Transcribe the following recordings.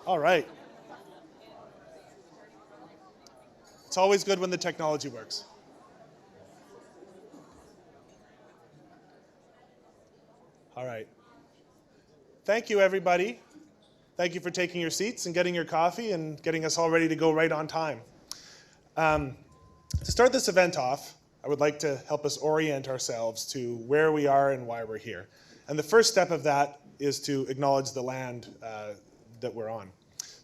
All right. It's always good when the technology works. All right. Thank you, everybody. Thank you for taking your seats and getting your coffee and getting us all ready to go right on time. To start this event off, I would like to help us orient ourselves to where we are and why we're here. And the first step of that is to acknowledge the land that we're on.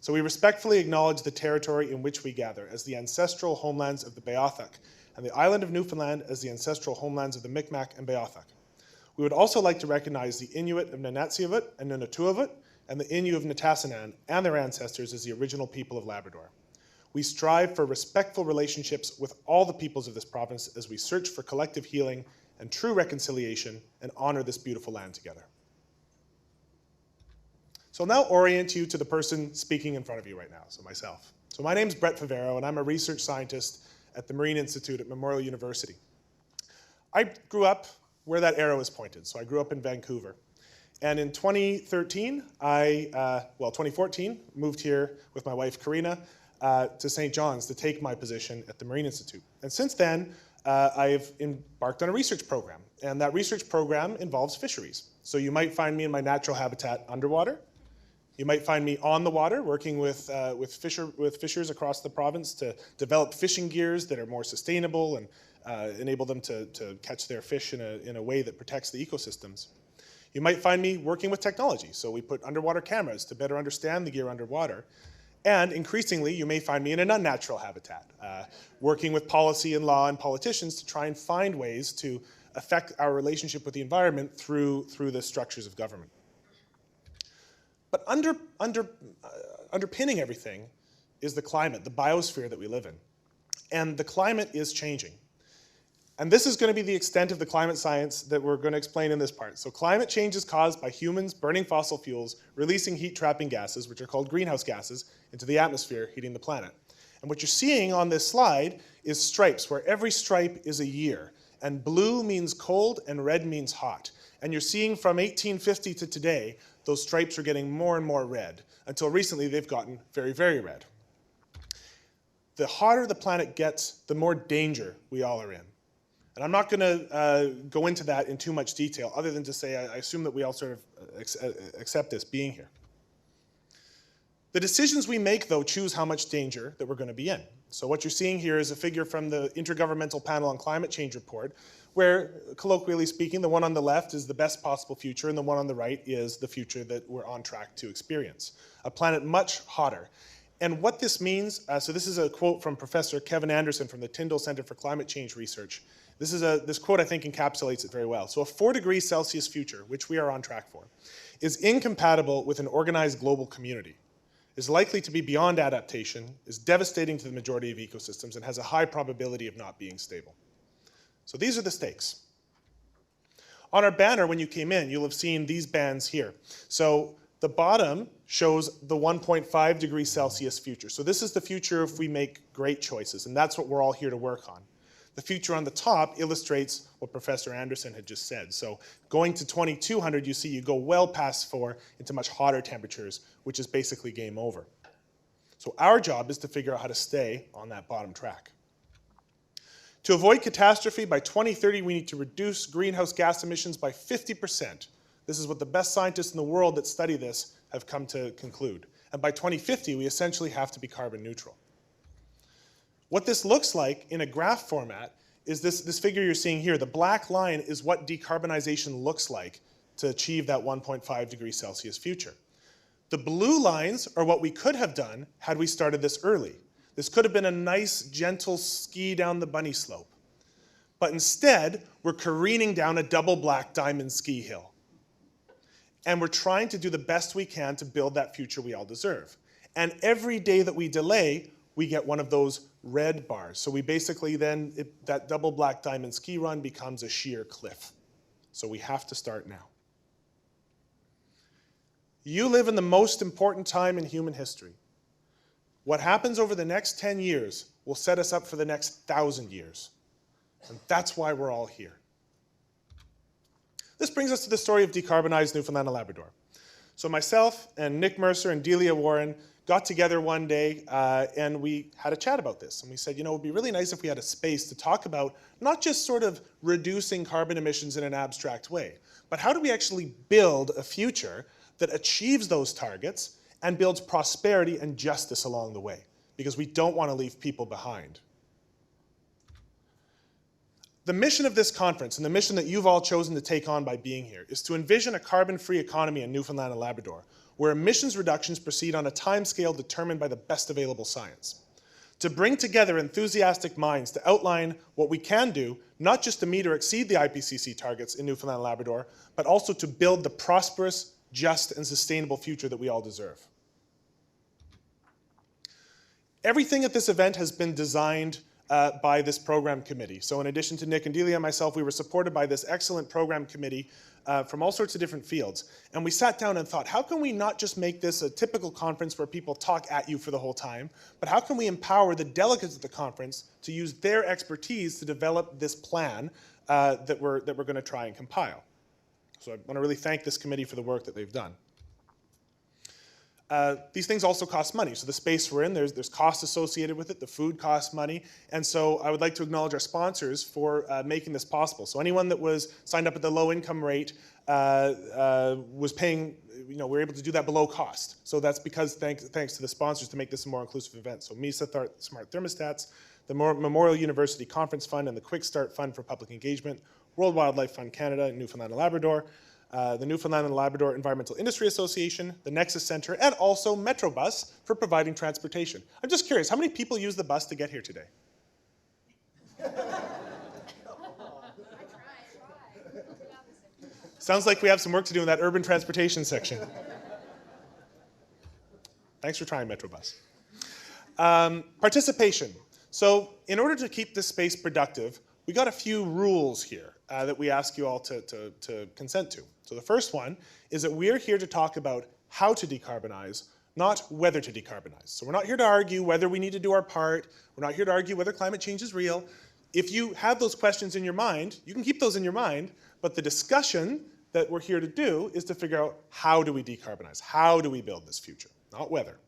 So we respectfully acknowledge the territory in which we gather as the ancestral homelands of the Beothuk, and the island of Newfoundland as the ancestral homelands of the Mi'kmaq and Beothuk. We would also like to recognize the Inuit of Nunatsiavut and Nunatuavut, and the Innu of Nitassinan and their ancestors as the original people of Labrador. We strive for respectful relationships with all the peoples of this province as we search for collective healing and true reconciliation and honor this beautiful land together. So I'll now orient you to the person speaking in front of you right now, so myself. So my name's Brett Favaro, and I'm a research scientist at the Marine Institute at Memorial University. I grew up where that arrow is pointed, so I grew up in Vancouver. And in 2014, moved here with my wife, Karina, to St. John's to take my position at the Marine Institute. And since then, I've embarked on a research program. And that research program involves fisheries. So you might find me in my natural habitat underwater. You might find me on the water working with fishers across the province to develop fishing gears that are more sustainable and enable them to catch their fish in a way that protects the ecosystems. You might find me working with technology. So we put underwater cameras to better understand the gear underwater. And increasingly, you may find me in an unnatural habitat, working with policy and law and politicians to try and find ways to affect our relationship with the environment through the structures of government. But underpinning everything is the climate, the biosphere that we live in. And the climate is changing. And this is going to be the extent of the climate science that we're going to explain in this part. So climate change is caused by humans burning fossil fuels, releasing heat-trapping gases, which are called greenhouse gases, into the atmosphere, heating the planet. And what you're seeing on this slide is stripes, where every stripe is a year. And blue means cold and red means hot. And you're seeing from 1850 to today, those stripes are getting more and more red. Until recently, they've gotten very, very red. The hotter the planet gets, the more danger we all are in. And I'm not going to go into that in too much detail, other than to say I assume that we all sort of accept this being here. The decisions we make, though, choose how much danger that we're going to be in. So what you're seeing here is a figure from the Intergovernmental Panel on Climate Change report, where, colloquially speaking, the one on the left is the best possible future, and the one on the right is the future that we're on track to experience. A planet much hotter. And what this means, so this is a quote from Professor Kevin Anderson from the Tyndall Center for Climate Change Research. This quote, I think, encapsulates it very well. So a 4 degrees Celsius future, which we are on track for, is incompatible with an organized global community, is likely to be beyond adaptation, is devastating to the majority of ecosystems, and has a high probability of not being stable. So these are the stakes. On our banner, when you came in, you'll have seen these bands here. So the bottom shows the 1.5 degrees Celsius future. So this is the future if we make great choices, and that's what we're all here to work on. The future on the top illustrates what Professor Anderson had just said. So going to 2200, you see you go well past 4 into much hotter temperatures, which is basically game over. So our job is to figure out how to stay on that bottom track. To avoid catastrophe, by 2030, we need to reduce greenhouse gas emissions by 50%. This is what the best scientists in the world that study this have come to conclude. And by 2050, we essentially have to be carbon neutral. What this looks like in a graph format is this figure you're seeing here. The black line is what decarbonization looks like to achieve that 1.5 degrees Celsius future. The blue lines are what we could have done had we started this early. This could have been a nice, gentle ski down the bunny slope. But instead, we're careening down a double black diamond ski hill. And we're trying to do the best we can to build that future we all deserve. And every day that we delay, we get one of those red bars. So we basically then, that double black diamond ski run becomes a sheer cliff. So we have to start now. You live in the most important time in human history. What happens over the next 10 years will set us up for the next 1,000 years. And that's why we're all here. This brings us to the story of Decarbonize Newfoundland and Labrador. So myself and Nick Mercer and Delia Warren got together one day and we had a chat about this. And we said, you know, it would be really nice if we had a space to talk about not just sort of reducing carbon emissions in an abstract way, but how do we actually build a future that achieves those targets and builds prosperity and justice along the way, because we don't want to leave people behind. The mission of this conference, and the mission that you've all chosen to take on by being here, is to envision a carbon-free economy in Newfoundland and Labrador, where emissions reductions proceed on a timescale determined by the best available science. To bring together enthusiastic minds to outline what we can do, not just to meet or exceed the IPCC targets in Newfoundland and Labrador, but also to build the prosperous, just, and sustainable future that we all deserve. Everything at this event has been designed by this program committee. So in addition to Nick and Delia and myself, we were supported by this excellent program committee from all sorts of different fields. And we sat down and thought, how can we not just make this a typical conference where people talk at you for the whole time, but how can we empower the delegates at the conference to use their expertise to develop this plan that we're going to try and compile. So I want to really thank this committee for the work that they've done. These things also cost money. So the space we're in, there's costs associated with it. The food costs money. And so I would like to acknowledge our sponsors for making this possible. So anyone that was signed up at the low income rate was paying, we were able to do that below cost. So that's because thanks to the sponsors to make this a more inclusive event. So MISA Smart Thermostats, the Memorial University Conference Fund, and the Quick Start Fund for Public Engagement, World Wildlife Fund Canada, Newfoundland and Labrador, the Newfoundland and Labrador Environmental Industry Association, the Nexus Centre, and also Metrobus for providing transportation. I'm just curious, how many people use the bus to get here today? Sounds like we have some work to do in that urban transportation section. Thanks for trying, Metrobus. Participation. So in order to keep this space productive, we got a few rules here that we ask you all to consent to. So the first one is that we're here to talk about how to decarbonize, not whether to decarbonize. So we're not here to argue whether we need to do our part. We're not here to argue whether climate change is real. If you have those questions in your mind, you can keep those in your mind, but the discussion that we're here to do is to figure out how do we decarbonize? How do we build this future? Not whether.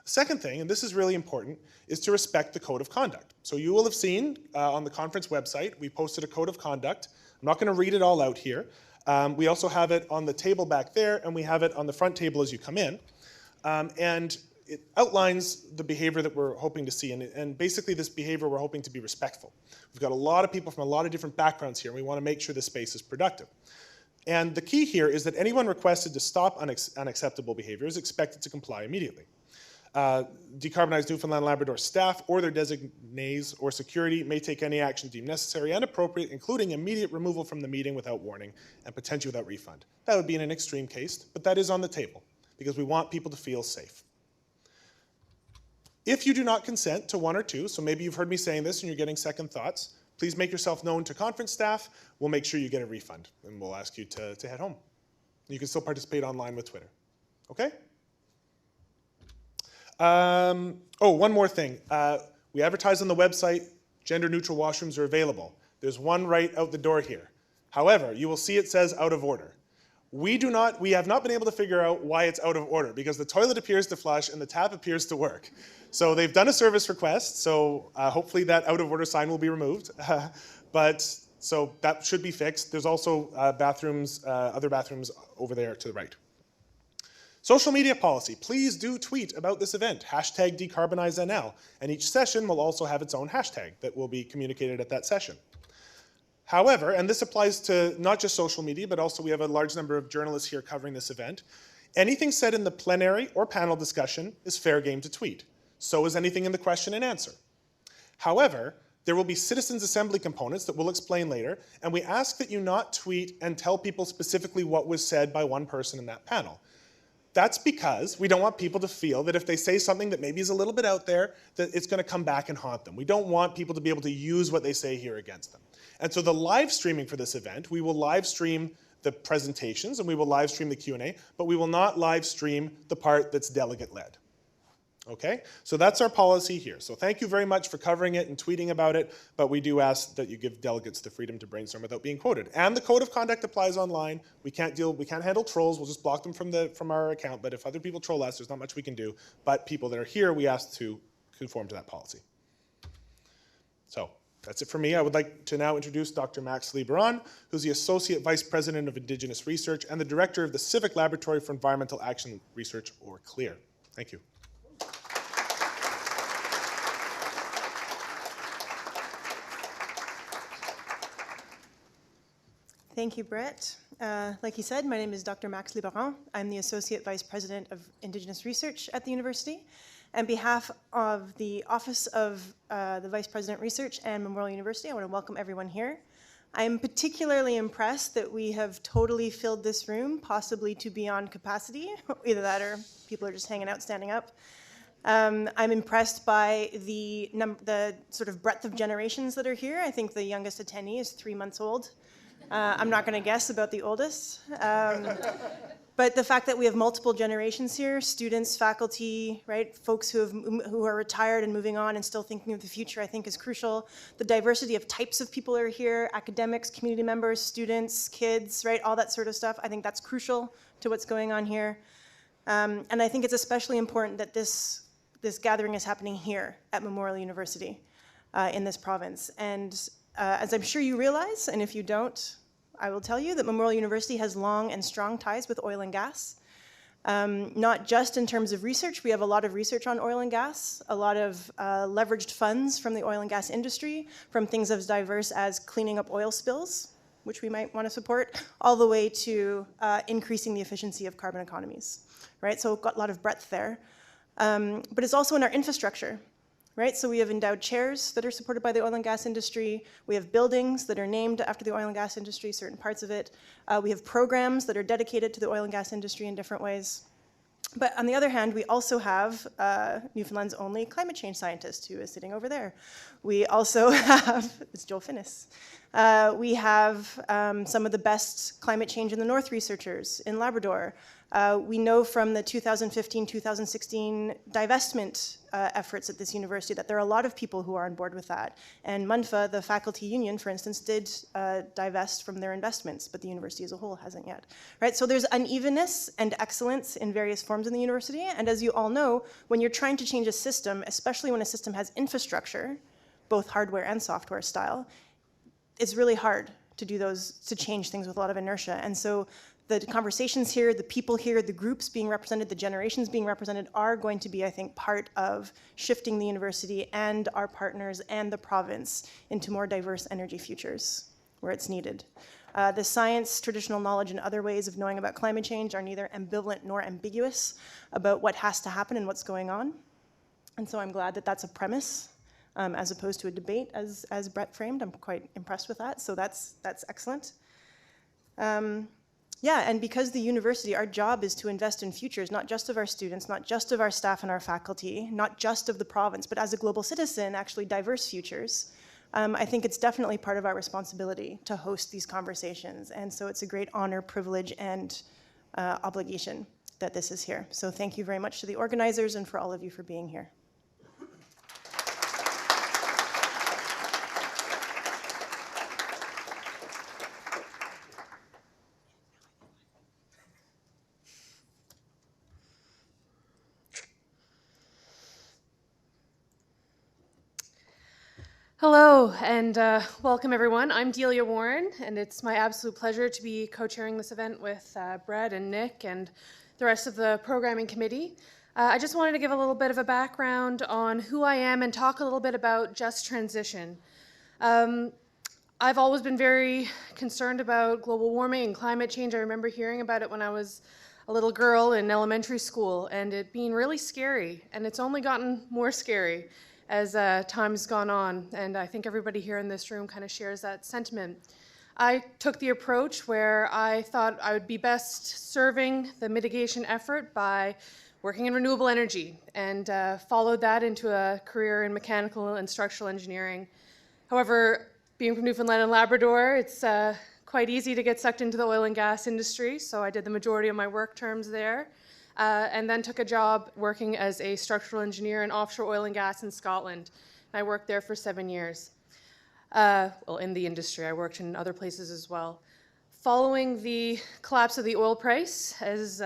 The second thing, and this is really important, is to respect the code of conduct. So you will have seen on the conference website, we posted a code of conduct. I'm not going to read it all out here. We also have it on the table back there, and we have it on the front table as you come in. And it outlines the behavior that we're hoping to see. And basically this behavior we're hoping to be respectful. We've got a lot of people from a lot of different backgrounds here, and we want to make sure the space is productive. And the key here is that anyone requested to stop unacceptable behavior is expected to comply immediately. Decarbonize Newfoundland and Labrador staff or their designees or security may take any action deemed necessary and appropriate, including immediate removal from the meeting without warning and potentially without refund. That would be in an extreme case, but that is on the table because we want people to feel safe. If you do not consent to one or two, so maybe you've heard me saying this and you're getting second thoughts, please make yourself known to conference staff. We'll make sure you get a refund and we'll ask you to head home. You can still participate online with Twitter. Okay? One more thing. We advertise on the website, gender-neutral washrooms are available. There's one right out the door here. However, you will see it says out of order. We have not been able to figure out why it's out of order because the toilet appears to flush and the tap appears to work. So they've done a service request, so hopefully that out of order sign will be removed. So that should be fixed. There's also other bathrooms over there to the right. Social media policy. Please do tweet about this event, hashtag Decarbonize NL, and each session will also have its own hashtag that will be communicated at that session. However, and this applies to not just social media, but also we have a large number of journalists here covering this event, anything said in the plenary or panel discussion is fair game to tweet. So is anything in the question and answer. However, there will be citizens' assembly components that we'll explain later, and we ask that you not tweet and tell people specifically what was said by one person in that panel. That's because we don't want people to feel that if they say something that maybe is a little bit out there, that it's going to come back and haunt them. We don't want people to be able to use what they say here against them. And so the live streaming for this event, we will live stream the presentations and we will live stream the Q&A, but we will not live stream the part that's delegate led. Okay, so that's our policy here. So thank you very much for covering it and tweeting about it, but we do ask that you give delegates the freedom to brainstorm without being quoted. And the code of conduct applies online. We can't handle trolls. We'll just block them from our account. But if other people troll us, there's not much we can do. But people that are here, we ask to conform to that policy. So that's it for me. I would like to now introduce Dr. Max Liboiron, who's the Associate Vice President of Indigenous Research and the Director of the Civic Laboratory for Environmental Action Research, or CLEAR. Thank you. Thank you, Brett. Like he said, my name is Dr. Max Liboiron. I'm the Associate Vice President of Indigenous Research at the university. On behalf of the Office of the Vice President Research and Memorial University, I want to welcome everyone here. I am particularly impressed that we have totally filled this room, possibly to beyond capacity. Either that or people are just hanging out, standing up. I'm impressed by the sort of breadth of generations that are here. I think the youngest attendee is 3 months old. I'm not going to guess about the oldest. But the fact that we have multiple generations here, students, faculty, right, folks who are retired and moving on and still thinking of the future, I think is crucial. The diversity of types of people who are here, academics, community members, students, kids, right, all that sort of stuff, I think that's crucial to what's going on here. And I think it's especially important that this gathering is happening here at Memorial University in this province. And as I'm sure you realize, and if you don't, I will tell you that Memorial University has long and strong ties with oil and gas. Not just in terms of research. We have a lot of research on oil and gas, a lot of leveraged funds from the oil and gas industry, from things as diverse as cleaning up oil spills, which we might want to support, all the way to increasing the efficiency of carbon economies, right? So we've got a lot of breadth there. But it's also in our infrastructure. Right, so we have endowed chairs that are supported by the oil and gas industry. We have buildings that are named after the oil and gas industry, certain parts of it. We have programs that are dedicated to the oil and gas industry in different ways. But on the other hand, we also have Newfoundland's only climate change scientist, who is sitting over there. We also have, it's Joel Finnis. We have some of the best climate change in the North researchers in Labrador. We know from the 2015-2016 divestment efforts at this university that there are a lot of people who are on board with that. And MUNFA, the faculty union, for instance, did divest from their investments, but the university as a whole hasn't yet. Right? So there's unevenness and excellence in various forms in the university. And as you all know, when you're trying to change a system, especially when a system has infrastructure, both hardware and software style, it's really hard to do those, to change things with a lot of inertia. And so the conversations here, the people here, the groups being represented, the generations being represented are going to be, I think, part of shifting the university and our partners and the province into more diverse energy futures where it's needed. The science, traditional knowledge, and other ways of knowing about climate change are neither ambivalent nor ambiguous about what has to happen and what's going on. And so I'm glad that that's a premise as opposed to a debate as Brett framed. I'm quite impressed with that, so that's excellent. Yeah, and because the university, our job is to invest in futures, not just of our students, not just of our staff and our faculty, not just of the province, but as a global citizen, actually diverse futures. I think it's definitely part of our responsibility to host these conversations. And so it's a great honor, privilege, and obligation that this is here. So thank you very much to the organizers and for all of you for being here. Hello, and welcome everyone. I'm Delia Warren, and it's my absolute pleasure to be co-chairing this event with Brett and Nick and the rest of the programming committee. I just wanted to give a little bit of a background on who I am and talk a little bit about just transition. I've always been very concerned about global warming and climate change. I remember hearing about it when I was a little girl in elementary school, and it being really scary, and it's only gotten more scary as time's gone on, and I think everybody here in this room kind of shares that sentiment. I took the approach where I thought I would be best serving the mitigation effort by working in renewable energy, and followed that into a career in mechanical and structural engineering. However, being from Newfoundland and Labrador, it's quite easy to get sucked into the oil and gas industry, so I did the majority of my work terms there. and then took a job working as a structural engineer in offshore oil and gas in Scotland. I worked there for 7 years. Well, in the industry, I worked in other places as well. Following the collapse of the oil price, as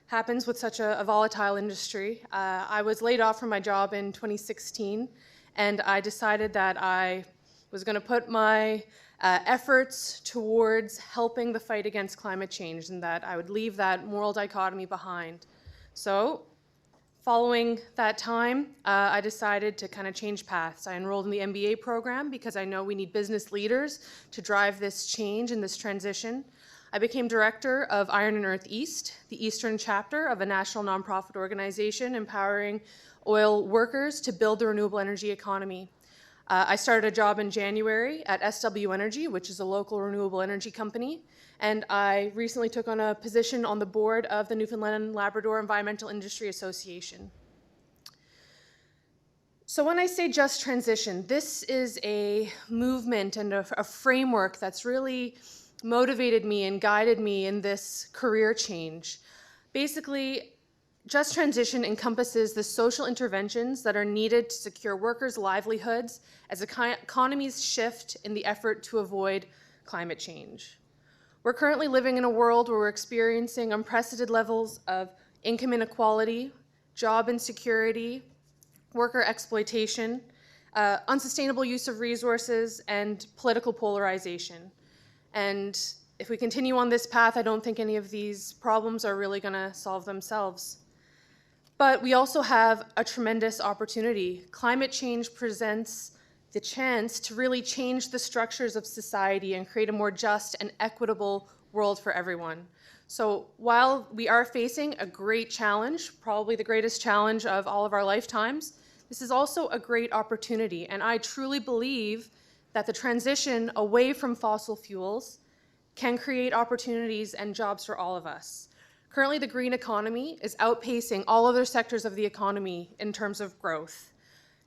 happens with such a volatile industry, I was laid off from my job in 2016, and I decided that I was going to put my efforts towards helping the fight against climate change, and that I would leave that moral dichotomy behind. So, following that time, I decided to kind of change paths. I enrolled in the MBA program because I know we need business leaders to drive this change and this transition. I became director of Iron and Earth East, the Eastern chapter of a national nonprofit organization empowering oil workers to build the renewable energy economy. I started a job in January at SW Energy, which is a local renewable energy company, and I recently took on a position on the board of the Newfoundland and Labrador Environmental Industry Association. So when I say just transition, this is a movement and a framework that's really motivated me and guided me in this career change. Basically, just transition encompasses the social interventions that are needed to secure workers' livelihoods as economies shift in the effort to avoid climate change. We're currently living in a world where we're experiencing unprecedented levels of income inequality, job insecurity, worker exploitation, unsustainable use of resources, and political polarization. And if we continue on this path, I don't think any of these problems are really going to solve themselves. But we also have a tremendous opportunity. Climate change presents the chance to really change the structures of society and create a more just and equitable world for everyone. So while we are facing a great challenge, probably the greatest challenge of all of our lifetimes, this is also a great opportunity. And I truly believe that the transition away from fossil fuels can create opportunities and jobs for all of us. Currently, the green economy is outpacing all other sectors of the economy in terms of growth.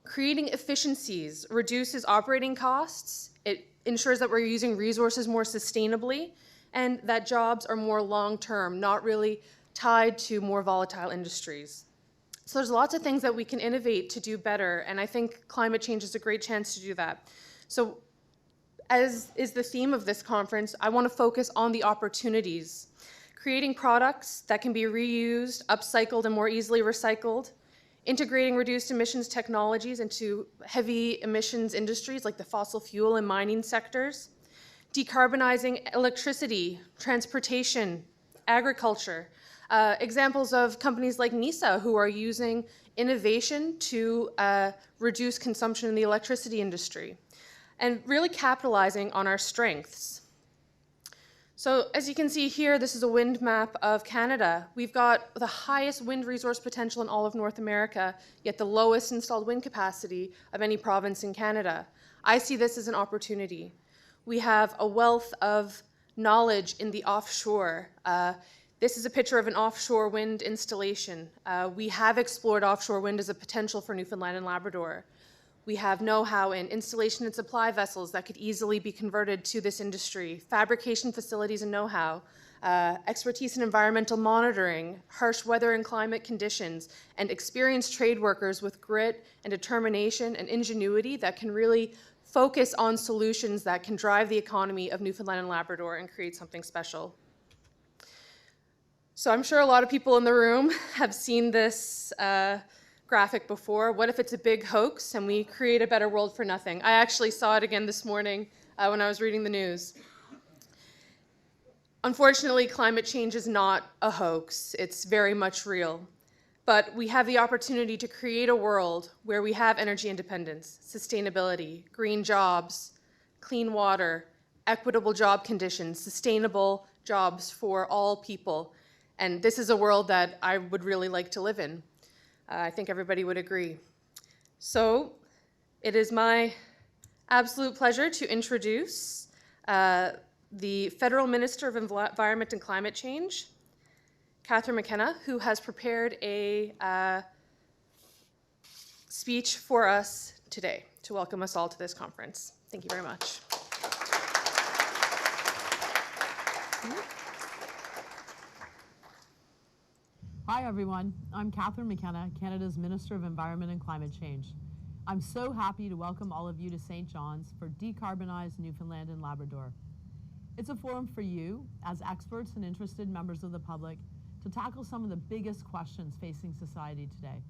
Creating efficiencies reduces operating costs, it ensures that we're using resources more sustainably, and that jobs are more long-term, not really tied to more volatile industries. So there's lots of things that we can innovate to do better, and I think climate change is a great chance to do that. So as is the theme of this conference, I want to focus on the opportunities. Creating products that can be reused, upcycled, and more easily recycled, integrating reduced emissions technologies into heavy emissions industries like the fossil fuel and mining sectors, decarbonizing electricity, transportation, agriculture. Examples of companies like NISA who are using innovation to reduce consumption in the electricity industry, and really capitalizing on our strengths. So as you can see here, this is a wind map of Canada. We've got the highest wind resource potential in all of North America, yet the lowest installed wind capacity of any province in Canada. I see this as an opportunity. We have a wealth of knowledge in the offshore. This is a picture of an offshore wind installation. We have explored offshore wind as a potential for Newfoundland and Labrador. We have know-how in installation and supply vessels that could easily be converted to this industry, fabrication facilities and know-how, expertise in environmental monitoring, harsh weather and climate conditions, and experienced trade workers with grit and determination and ingenuity that can really focus on solutions that can drive the economy of Newfoundland and Labrador and create something special. So I'm sure a lot of people in the room have seen this graphic before. What if it's a big hoax and we create a better world for nothing? I actually saw it again this morning when I was reading the news. Unfortunately, climate change is not a hoax. It's very much real. But we have the opportunity to create a world where we have energy independence, sustainability, green jobs, clean water, equitable job conditions, sustainable jobs for all people. And this is a world that I would really like to live in. I think everybody would agree. So it is my absolute pleasure to introduce the Federal Minister of Environment and Climate Change, Catherine McKenna, who has prepared a speech for us today to welcome us all to this conference. Thank you very much. Hi everyone, I'm Catherine McKenna, Canada's Minister of Environment and Climate Change. I'm so happy to welcome all of you to St. John's for Decarbonize Newfoundland and Labrador. It's a forum for you, as experts and interested members of the public, to tackle some of the biggest questions facing society today.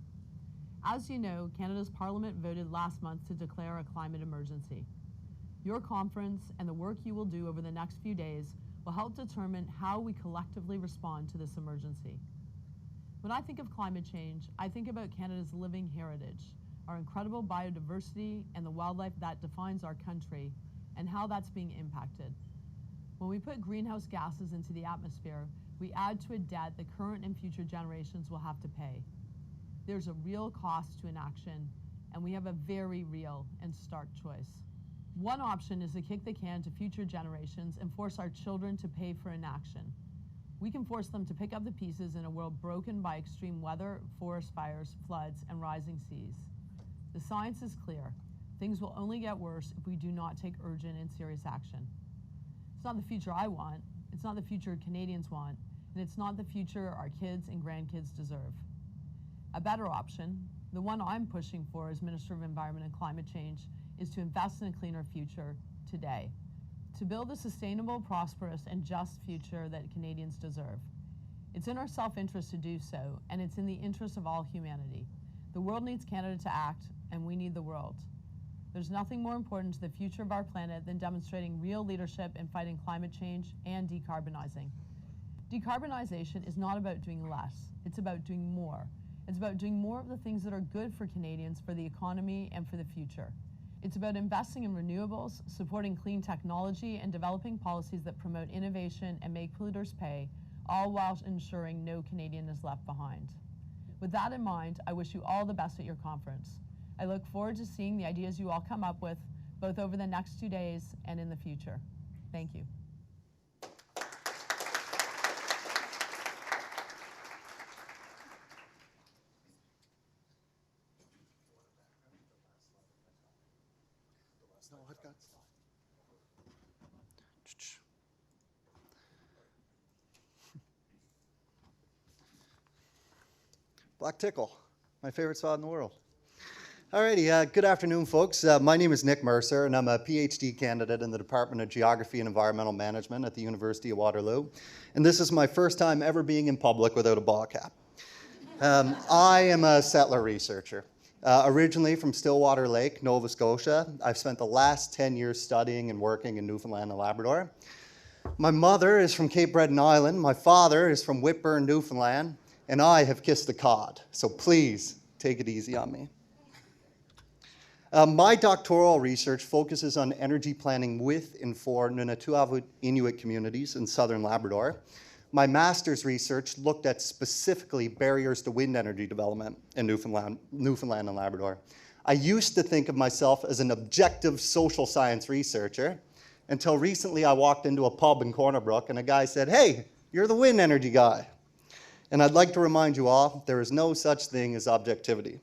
As you know, Canada's Parliament voted last month to declare a climate emergency. Your conference and the work you will do over the next few days will help determine how we collectively respond to this emergency. When I think of climate change, I think about Canada's living heritage, our incredible biodiversity and the wildlife that defines our country, and how that's being impacted. When we put greenhouse gases into the atmosphere, we add to a debt that current and future generations will have to pay. There's a real cost to inaction, and we have a very real and stark choice. One option is to kick the can to future generations and force our children to pay for inaction. We can force them to pick up the pieces in a world broken by extreme weather, forest fires, floods, and rising seas. The science is clear. Things will only get worse if we do not take urgent and serious action. It's not the future I want, it's not the future Canadians want, and it's not the future our kids and grandkids deserve. A better option, the one I'm pushing for as Minister of Environment and Climate Change, is to invest in a cleaner future today, to build a sustainable, prosperous, and just future that Canadians deserve. It's in our self-interest to do so, and it's in the interest of all humanity. The world needs Canada to act, and we need the world. There's nothing more important to the future of our planet than demonstrating real leadership in fighting climate change and decarbonizing. Decarbonization is not about doing less, it's about doing more. It's about doing more of the things that are good for Canadians, for the economy, and for the future. It's about investing in renewables, supporting clean technology, and developing policies that promote innovation and make polluters pay, all while ensuring no Canadian is left behind. With that in mind, I wish you all the best at your conference. I look forward to seeing the ideas you all come up with, both over the next 2 days and in the future. Thank you. No, I've got Black Tickle, my favorite spot in the world. Alrighty, good afternoon, folks. My name is Nick Mercer, and I'm a PhD candidate in the Department of Geography and Environmental Management at the University of Waterloo. And this is my first time ever being in public without a ball cap. I am a settler researcher. Originally from Stillwater Lake, Nova Scotia, I've spent the last 10 years studying and working in Newfoundland and Labrador. My mother is from Cape Breton Island, my father is from Whitburn, Newfoundland, and I have kissed the cod, so please take it easy on me. My doctoral research focuses on energy planning with and for Nunatuavut Inuit communities in southern Labrador. My master's research looked at specifically barriers to wind energy development in Newfoundland and Labrador. I used to think of myself as an objective social science researcher until recently I walked into a pub in Corner Brook and a guy said, "Hey, you're the wind energy guy." And I'd like to remind you all, there is no such thing as objectivity.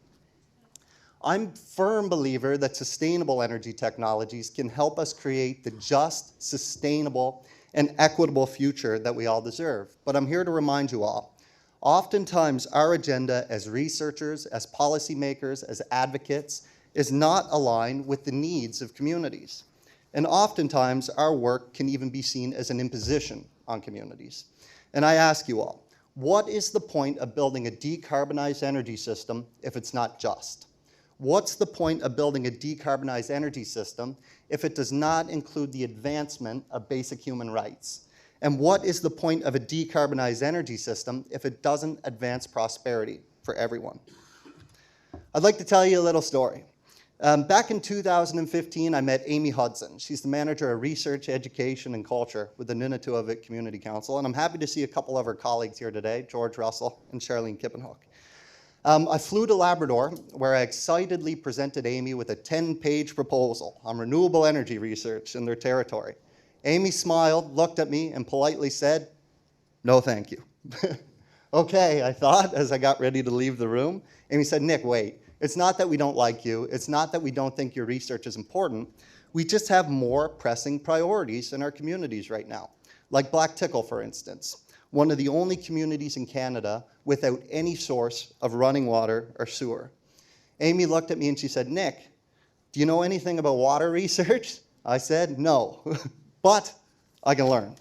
I'm a firm believer that sustainable energy technologies can help us create the just, sustainable, and equitable future that we all deserve. But I'm here to remind you all, oftentimes our agenda as researchers, as policymakers, as advocates, is not aligned with the needs of communities. And oftentimes our work can even be seen as an imposition on communities. And I ask you all, what is the point of building a decarbonized energy system if it's not just? What's the point of building a decarbonized energy system if it does not include the advancement of basic human rights? And what is the point of a decarbonized energy system if it doesn't advance prosperity for everyone? I'd like to tell you a little story. Back in 2015, I met Amy Hudson. She's the manager of research, education, and culture with the Nunatuavut Community Council, and I'm happy to see a couple of her colleagues here today, George Russell and Charlene Kippenhook. I flew to Labrador, where I excitedly presented Amy with a 10-page proposal on renewable energy research in their territory. Amy smiled, looked at me, and politely said, "No, thank you." Okay, I thought as I got ready to leave the room. Amy said, "Nick, wait. It's not that we don't like you. It's not that we don't think your research is important. We just have more pressing priorities in our communities right now, like black tickle, for instance. one of the only communities in Canada without any source of running water or sewer. Amy looked at me and she said, "Nick, do you know anything about water research?" I said, "No, but I can learn."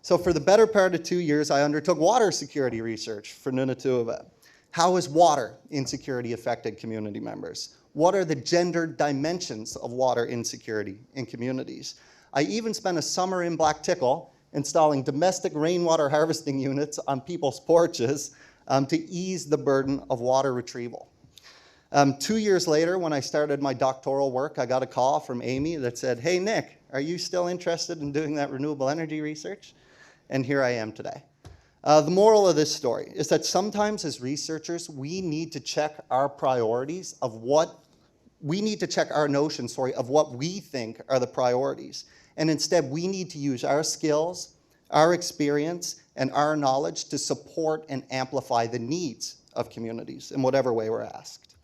So for the better part of 2 years, I undertook water security research for Nunatuavut. How has water insecurity affected community members? What are the gendered dimensions of water insecurity in communities? I even spent a summer in Black Tickle installing domestic rainwater harvesting units on people's porches to ease the burden of water retrieval. 2 years later, when I started my doctoral work, I got a call from Amy that said, "Hey, Nick, are you still interested in doing that renewable energy research?" And here I am today. The moral of this story is that sometimes as researchers, we need to check our priorities of what, we need to check our notion, of what we think are the priorities. And instead, we need to use our skills, our experience, and our knowledge to support and amplify the needs of communities in whatever way we're asked.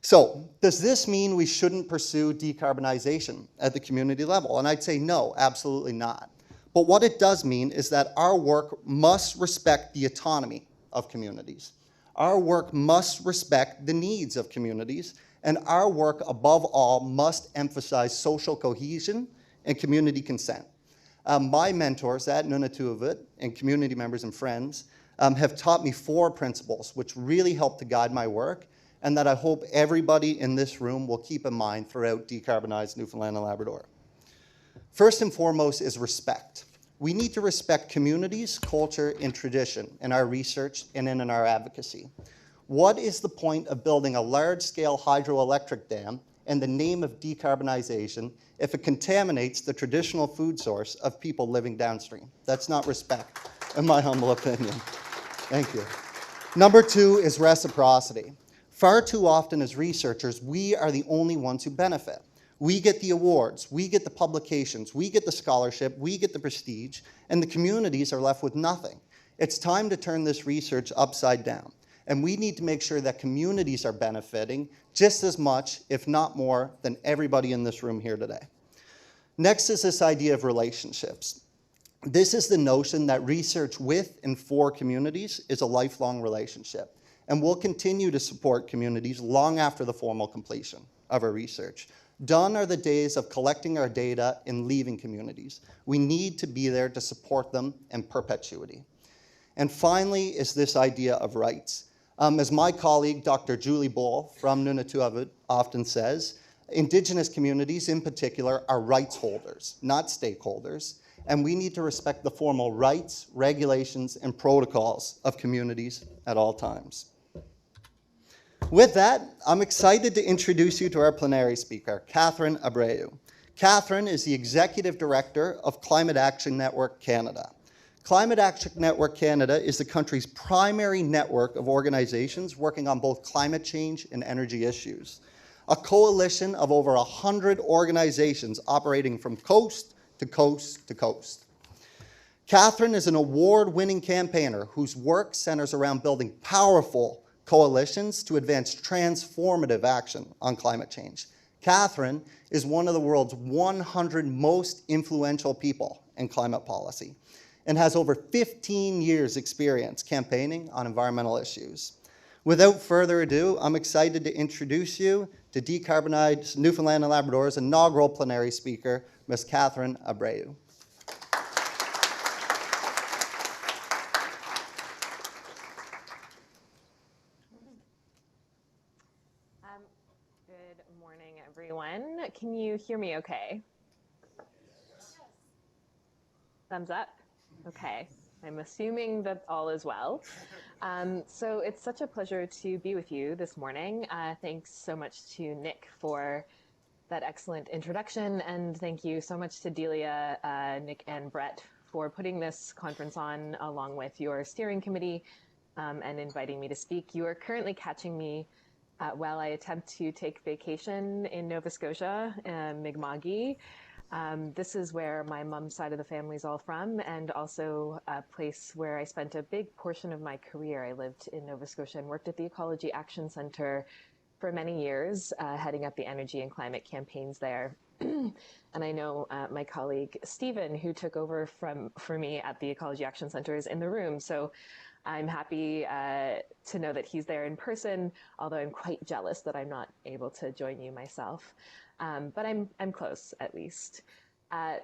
So, does this mean we shouldn't pursue decarbonization at the community level? And I'd say no, absolutely not. But what it does mean is that our work must respect the autonomy of communities. Our work must respect the needs of communities, and our work, above all, must emphasize social cohesion and community consent. My mentors at Nunatuavut and community members and friends have taught me 4 principles which really help to guide my work, and that I hope everybody in this room will keep in mind throughout Decarbonize Newfoundland and Labrador. First and foremost is respect. We need to respect communities, culture, and tradition in our research and in our advocacy. What is the point of building a large-scale hydroelectric dam in the name of decarbonization if it contaminates the traditional food source of people living downstream? That's not respect, in my humble opinion. Thank you. Number 2 is reciprocity. Far too often as researchers, we are the only ones who benefit. We get the awards, we get the publications, we get the scholarship, we get the prestige, and the communities are left with nothing. It's time to turn this research upside down, and we need to make sure that communities are benefiting just as much, if not more, than everybody in this room here today. Next is this idea of relationships. This is the notion that research with and for communities is a lifelong relationship, and we'll continue to support communities long after the formal completion of our research. Done are the days of collecting our data and leaving communities. We need to be there to support them in perpetuity. And finally is this idea of rights. As my colleague, Dr. Julie Bull from Nunatuavut often says, Indigenous communities in particular are rights holders, not stakeholders, and we need to respect the formal rights, regulations, and protocols of communities at all times. With that, I'm excited to introduce you to our plenary speaker, Catherine Abreu. Catherine is the Executive Director of Climate Action Network Canada. Climate Action Network Canada is the country's primary network of organizations working on both climate change and energy issues. A coalition of over 100 organizations operating from coast to coast to coast. Catherine is an award-winning campaigner whose work centers around building powerful coalitions to advance transformative action on climate change. Catherine is one of the world's 100 most influential people in climate policy and has over 15 years experience campaigning on environmental issues. Without further ado, I'm excited to introduce you to Decarbonize Newfoundland and Labrador's inaugural plenary speaker, Ms. Catherine Abreu. Good morning, everyone. Can you hear me okay? Thumbs up? Okay. I'm assuming that all is well. So it's such a pleasure to be with you this morning. Thanks so much to Nick for that excellent introduction, and thank you so much to Delia, Nick, and Brett for putting this conference on along with your steering committee and inviting me to speak. You are currently catching me while I attempt to take vacation in Nova Scotia, Mi'kma'ki. This is where my mom's side of the family is all from, and also a place where I spent a big portion of my career. I lived in Nova Scotia and worked at the Ecology Action Centre for many years, heading up the energy and climate campaigns there. And I know my colleague Stephen, who took over for me at the Ecology Action Center, is in the room. So I'm happy to know that he's there in person, although I'm quite jealous that I'm not able to join you myself. But I'm close, at least.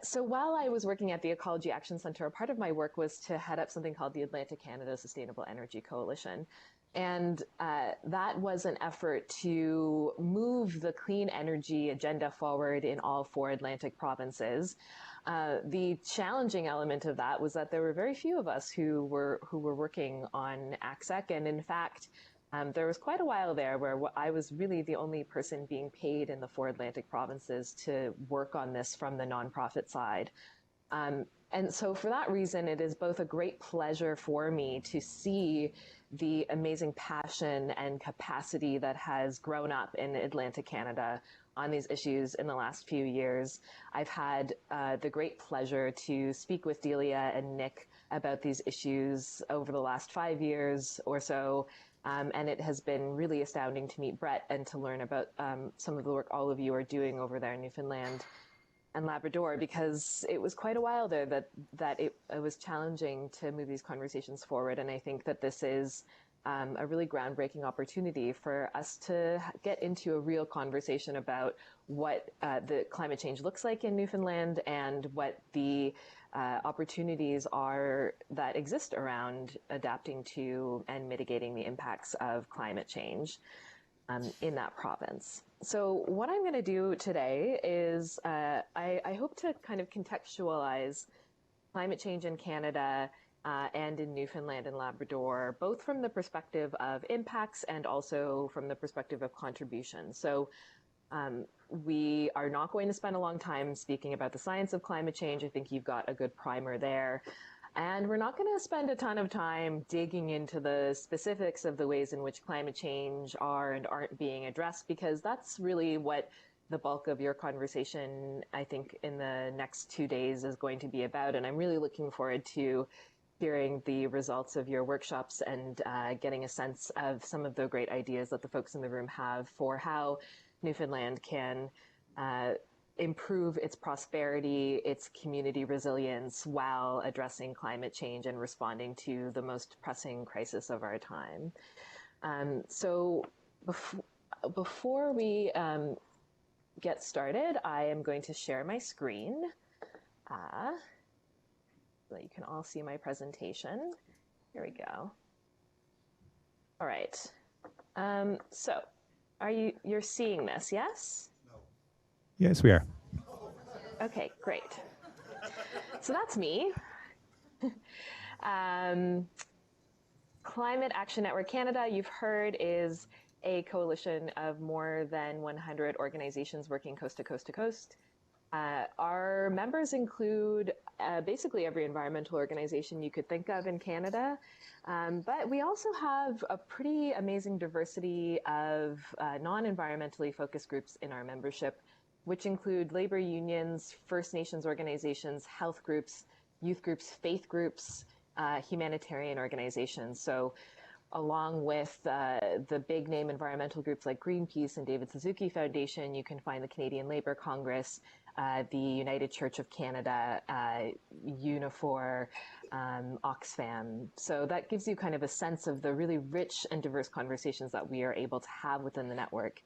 So while I was working at the Ecology Action Center, a part of my work was to head up something called the Atlantic Canada Sustainable Energy Coalition. And that was an effort to move the clean energy agenda forward in all 4 Atlantic provinces. The challenging element of that was that there were very few of us who were working on ACSEC, and in fact, there was quite a while there where I was really the only person being paid in the 4 Atlantic provinces to work on this from the nonprofit side. And so for that reason, it is both a great pleasure for me to see the amazing passion and capacity that has grown up in Atlantic Canada on these issues in the last few years. I've had the great pleasure to speak with Delia and Nick about these issues over the last 5 years or so. And it has been really astounding to meet Brett and to learn about some of the work all of you are doing over there in Newfoundland and Labrador, because it was quite a while there that it was challenging to move these conversations forward. And I think that this is a really groundbreaking opportunity for us to get into a real conversation about what the climate change looks like in Newfoundland and what the opportunities are that exist around adapting to and mitigating the impacts of climate change in that province. So what I'm going to do today is I hope to kind of contextualize climate change in Canada and in Newfoundland and Labrador, both from the perspective of impacts and also from the perspective of contribution. So we are not going to spend a long time speaking about the science of climate change. I think you've got a good primer there. And we're not going to spend a ton of time digging into the specifics of the ways in which climate change are and aren't being addressed, because that's really what the bulk of your conversation, I think, in the next 2 days is going to be about. And I'm really looking forward to hearing the results of your workshops and getting a sense of some of the great ideas that the folks in the room have for how Newfoundland can improve its prosperity, its community resilience, while addressing climate change and responding to the most pressing crisis of our time. So before we get started, I am going to share my screen so that you can all see my presentation. Here we go. All right. So you're seeing this, yes? Yes, we are. Okay, great. So that's me. Climate Action Network Canada, you've heard, is a coalition of more than 100 organizations working coast to coast to coast. Our members include basically every environmental organization you could think of in Canada, but we also have a pretty amazing diversity of non-environmentally focused groups in our membership, which include labor unions, First Nations organizations, health groups, youth groups, faith groups, humanitarian organizations. So along with the big name environmental groups like Greenpeace and David Suzuki Foundation, you can find the Canadian Labour Congress, the United Church of Canada, Unifor, Oxfam. So that gives you kind of a sense of the really rich and diverse conversations that we are able to have within the network.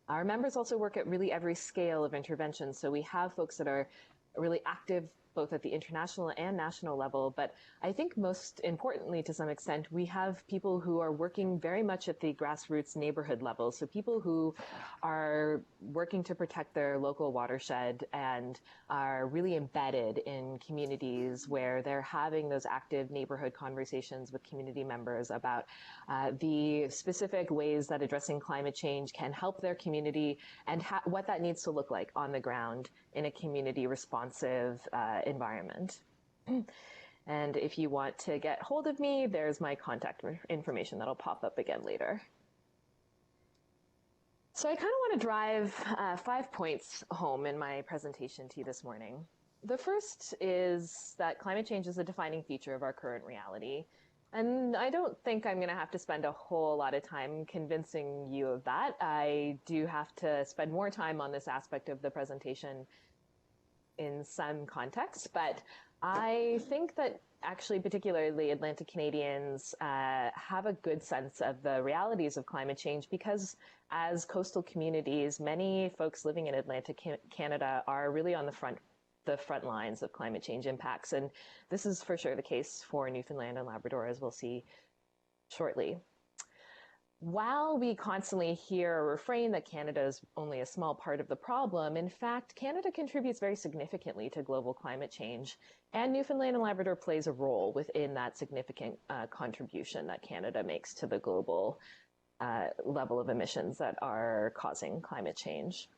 Our members also work at really every scale of intervention. So we have folks that are really active both at the international and national level, but I think most importantly, to some extent, we have people who are working very much at the grassroots neighborhood level. So people who are working to protect their local watershed and are really embedded in communities where they're having those active neighborhood conversations with community members about the specific ways that addressing climate change can help their community and what that needs to look like on the ground in a community responsive environment. And if you want to get hold of me, there's my contact information that'll pop up again later. So I kind of want to drive 5 points home in my presentation to you this morning. The first is that climate change is a defining feature of our current reality. And I don't think I'm going to have to spend a whole lot of time convincing you of that. I do have to spend more time on this aspect of the presentation in some context, but I think that actually particularly Atlantic Canadians have a good sense of the realities of climate change because as coastal communities, many folks living in Atlantic Canada are really on the front lines of climate change impacts. And this is for sure the case for Newfoundland and Labrador, as we'll see shortly. While we constantly hear a refrain that Canada is only a small part of the problem, in fact, Canada contributes very significantly to global climate change, and Newfoundland and Labrador plays a role within that significant contribution that Canada makes to the global level of emissions that are causing climate change.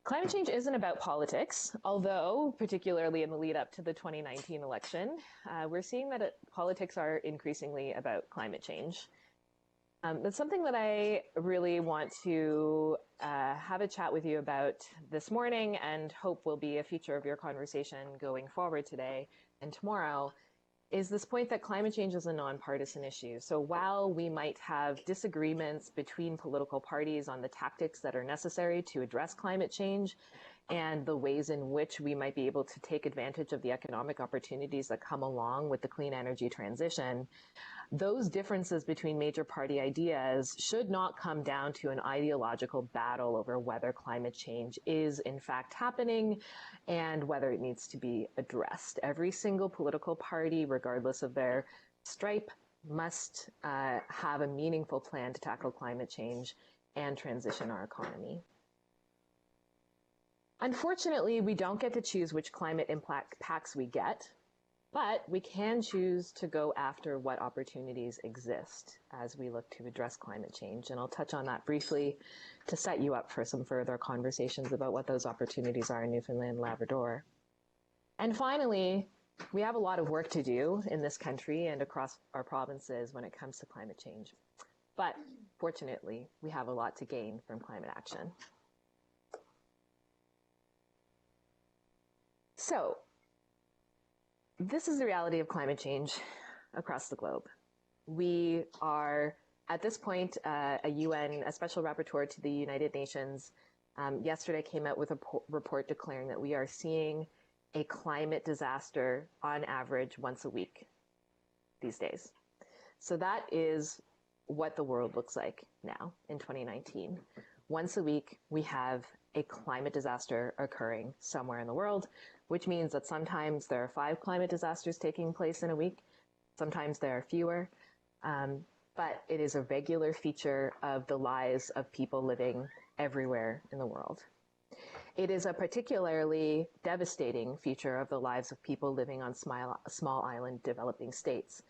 Climate change isn't about politics, although, particularly in the lead up to the 2019 election, we're seeing that politics are increasingly about climate change. That's something that I really want to have a chat with you about this morning and hope will be a feature of your conversation going forward today and tomorrow, is this point that climate change is a nonpartisan issue. So while we might have disagreements between political parties on the tactics that are necessary to address climate change and the ways in which we might be able to take advantage of the economic opportunities that come along with the clean energy transition, those differences between major party ideas should not come down to an ideological battle over whether climate change is in fact happening and whether it needs to be addressed. Every single political party, regardless of their stripe, must have a meaningful plan to tackle climate change and transition our economy. Unfortunately, we don't get to choose which climate impacts we get, but we can choose to go after what opportunities exist as we look to address climate change. And I'll touch on that briefly to set you up for some further conversations about what those opportunities are in Newfoundland and Labrador. And finally, we have a lot of work to do in this country and across our provinces when it comes to climate change. But fortunately, we have a lot to gain from climate action. So, this is the reality of climate change across the globe. We are, at this point, a special rapporteur to the United Nations yesterday came out with a report declaring that we are seeing a climate disaster on average once a week these days. So that is what the world looks like now in 2019. Once a week, we have a climate disaster occurring somewhere in the world, which means that sometimes there are 5 climate disasters taking place in a week. Sometimes there are fewer, but it is a regular feature of the lives of people living everywhere in the world. It is a particularly devastating feature of the lives of people living on small island developing states.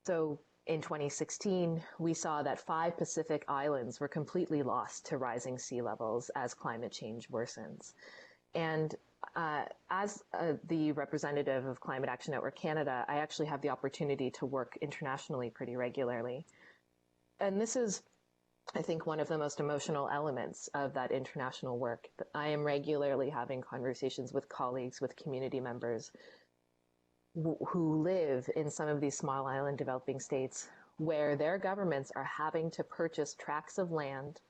So in 2016, we saw that 5 Pacific islands were completely lost to rising sea levels as climate change worsens. And as the representative of Climate Action Network Canada, I actually have the opportunity to work internationally pretty regularly. And this is, I think, one of the most emotional elements of that international work. I am regularly having conversations with colleagues, with community members who live in some of these small island developing states where their governments are having to purchase tracts of land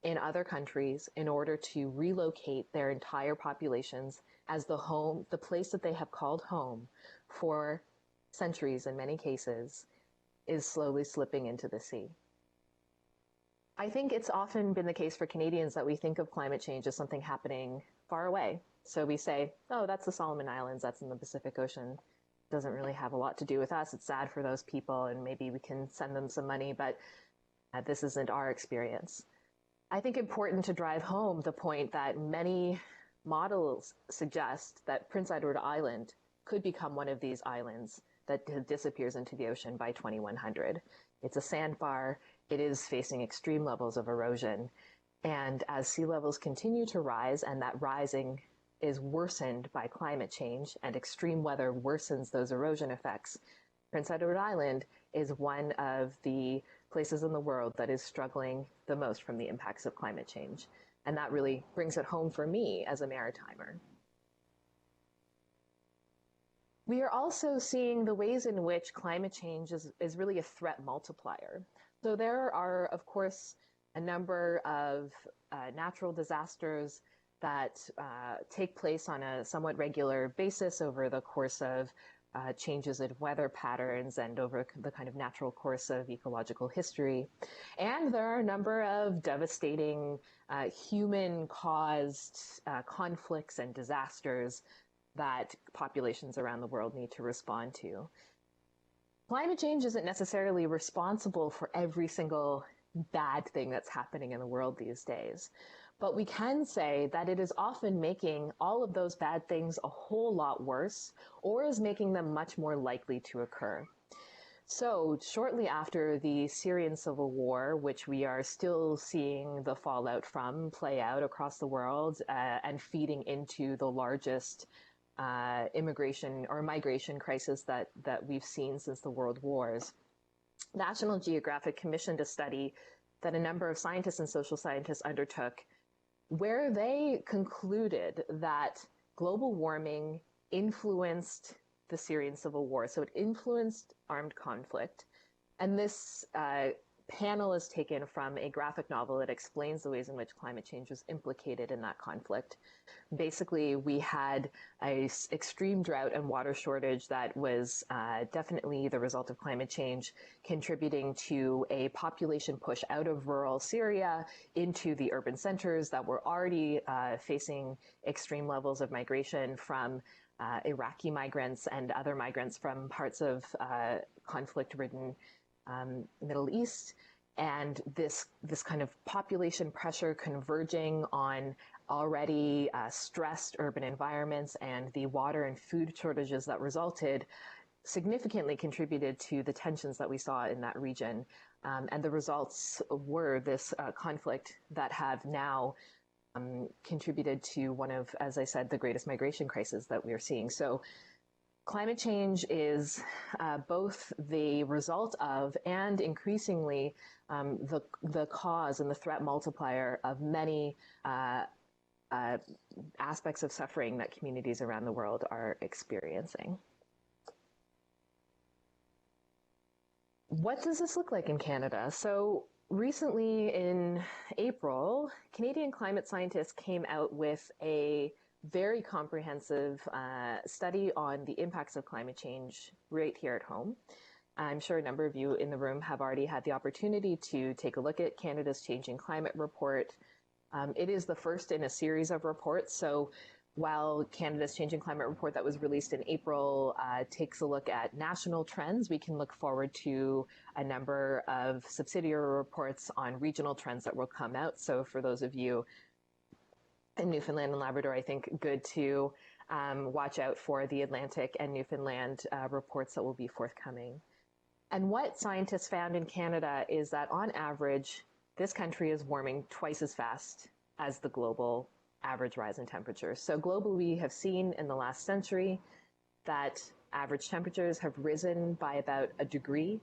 in other countries in order to relocate their entire populations as the place that they have called home for centuries in many cases is slowly slipping into the sea. I think it's often been the case for Canadians that we think of climate change as something happening far away. So we say, oh, that's the Solomon Islands, that's in the Pacific Ocean. Doesn't really have a lot to do with us. It's sad for those people and maybe we can send them some money, but this isn't our experience. I think important to drive home the point that many models suggest that Prince Edward Island could become one of these islands that disappears into the ocean by 2100. It's a sandbar. It is facing extreme levels of erosion. And as sea levels continue to rise, and that rising is worsened by climate change and extreme weather worsens those erosion effects, Prince Edward Island is one of the places in the world that is struggling the most from the impacts of climate change. And that really brings it home for me as a maritimer. We are also seeing the ways in which climate change is really a threat multiplier. So there are, of course, a number of natural disasters that take place on a somewhat regular basis over the course of changes in weather patterns and over the kind of natural course of ecological history. And there are a number of devastating human-caused conflicts and disasters that populations around the world need to respond to. Climate change isn't necessarily responsible for every single bad thing that's happening in the world these days, but we can say that it is often making all of those bad things a whole lot worse, or is making them much more likely to occur. So shortly after the Syrian civil war, which we are still seeing the fallout from play out across the world and feeding into the largest immigration or migration crisis that we've seen since the World Wars, National Geographic commissioned a study that a number of scientists and social scientists undertook, where they concluded that global warming influenced the Syrian civil war. So it influenced armed conflict. And this panel is taken from a graphic novel that explains the ways in which climate change was implicated in that conflict. Basically, we had an extreme drought and water shortage that was definitely the result of climate change, contributing to a population push out of rural Syria into the urban centers that were already facing extreme levels of migration from Iraqi migrants and other migrants from parts of conflict-ridden Middle East, and this kind of population pressure converging on already stressed urban environments and the water and food shortages that resulted significantly contributed to the tensions that we saw in that region. And the results were this conflict that have now contributed to one of, as I said, the greatest migration crises that we are seeing. So climate change is both the result of and increasingly the cause and the threat multiplier of many aspects of suffering that communities around the world are experiencing. What does this look like in Canada? So recently in April, Canadian climate scientists came out with a very comprehensive study on the impacts of climate change right here at home. I'm sure a number of you in the room have already had the opportunity to take a look at Canada's Changing Climate Report. It is the first in a series of reports. So while Canada's Changing Climate Report that was released in April takes a look at national trends, we can look forward to a number of subsidiary reports on regional trends that will come out. So for those of you in Newfoundland and Labrador, I think good to watch out for the Atlantic and Newfoundland reports that will be forthcoming. And what scientists found in Canada is that on average, this country is warming twice as fast as the global average rise in temperatures. So globally, we have seen in the last century that average temperatures have risen by about a degree.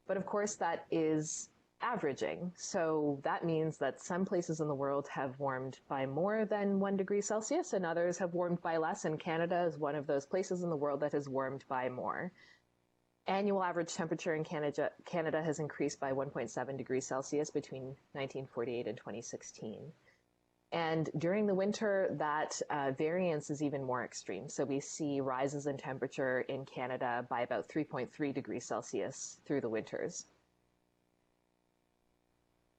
But of course, that is averaging. So that means that some places in the world have warmed by more than 1 degree Celsius and others have warmed by less. And Canada is one of those places in the world that has warmed by more. Annual average temperature in Canada has increased by 1.7 degrees Celsius between 1948 and 2016. And during the winter, that variance is even more extreme. So we see rises in temperature in Canada by about 3.3 degrees Celsius through the winters.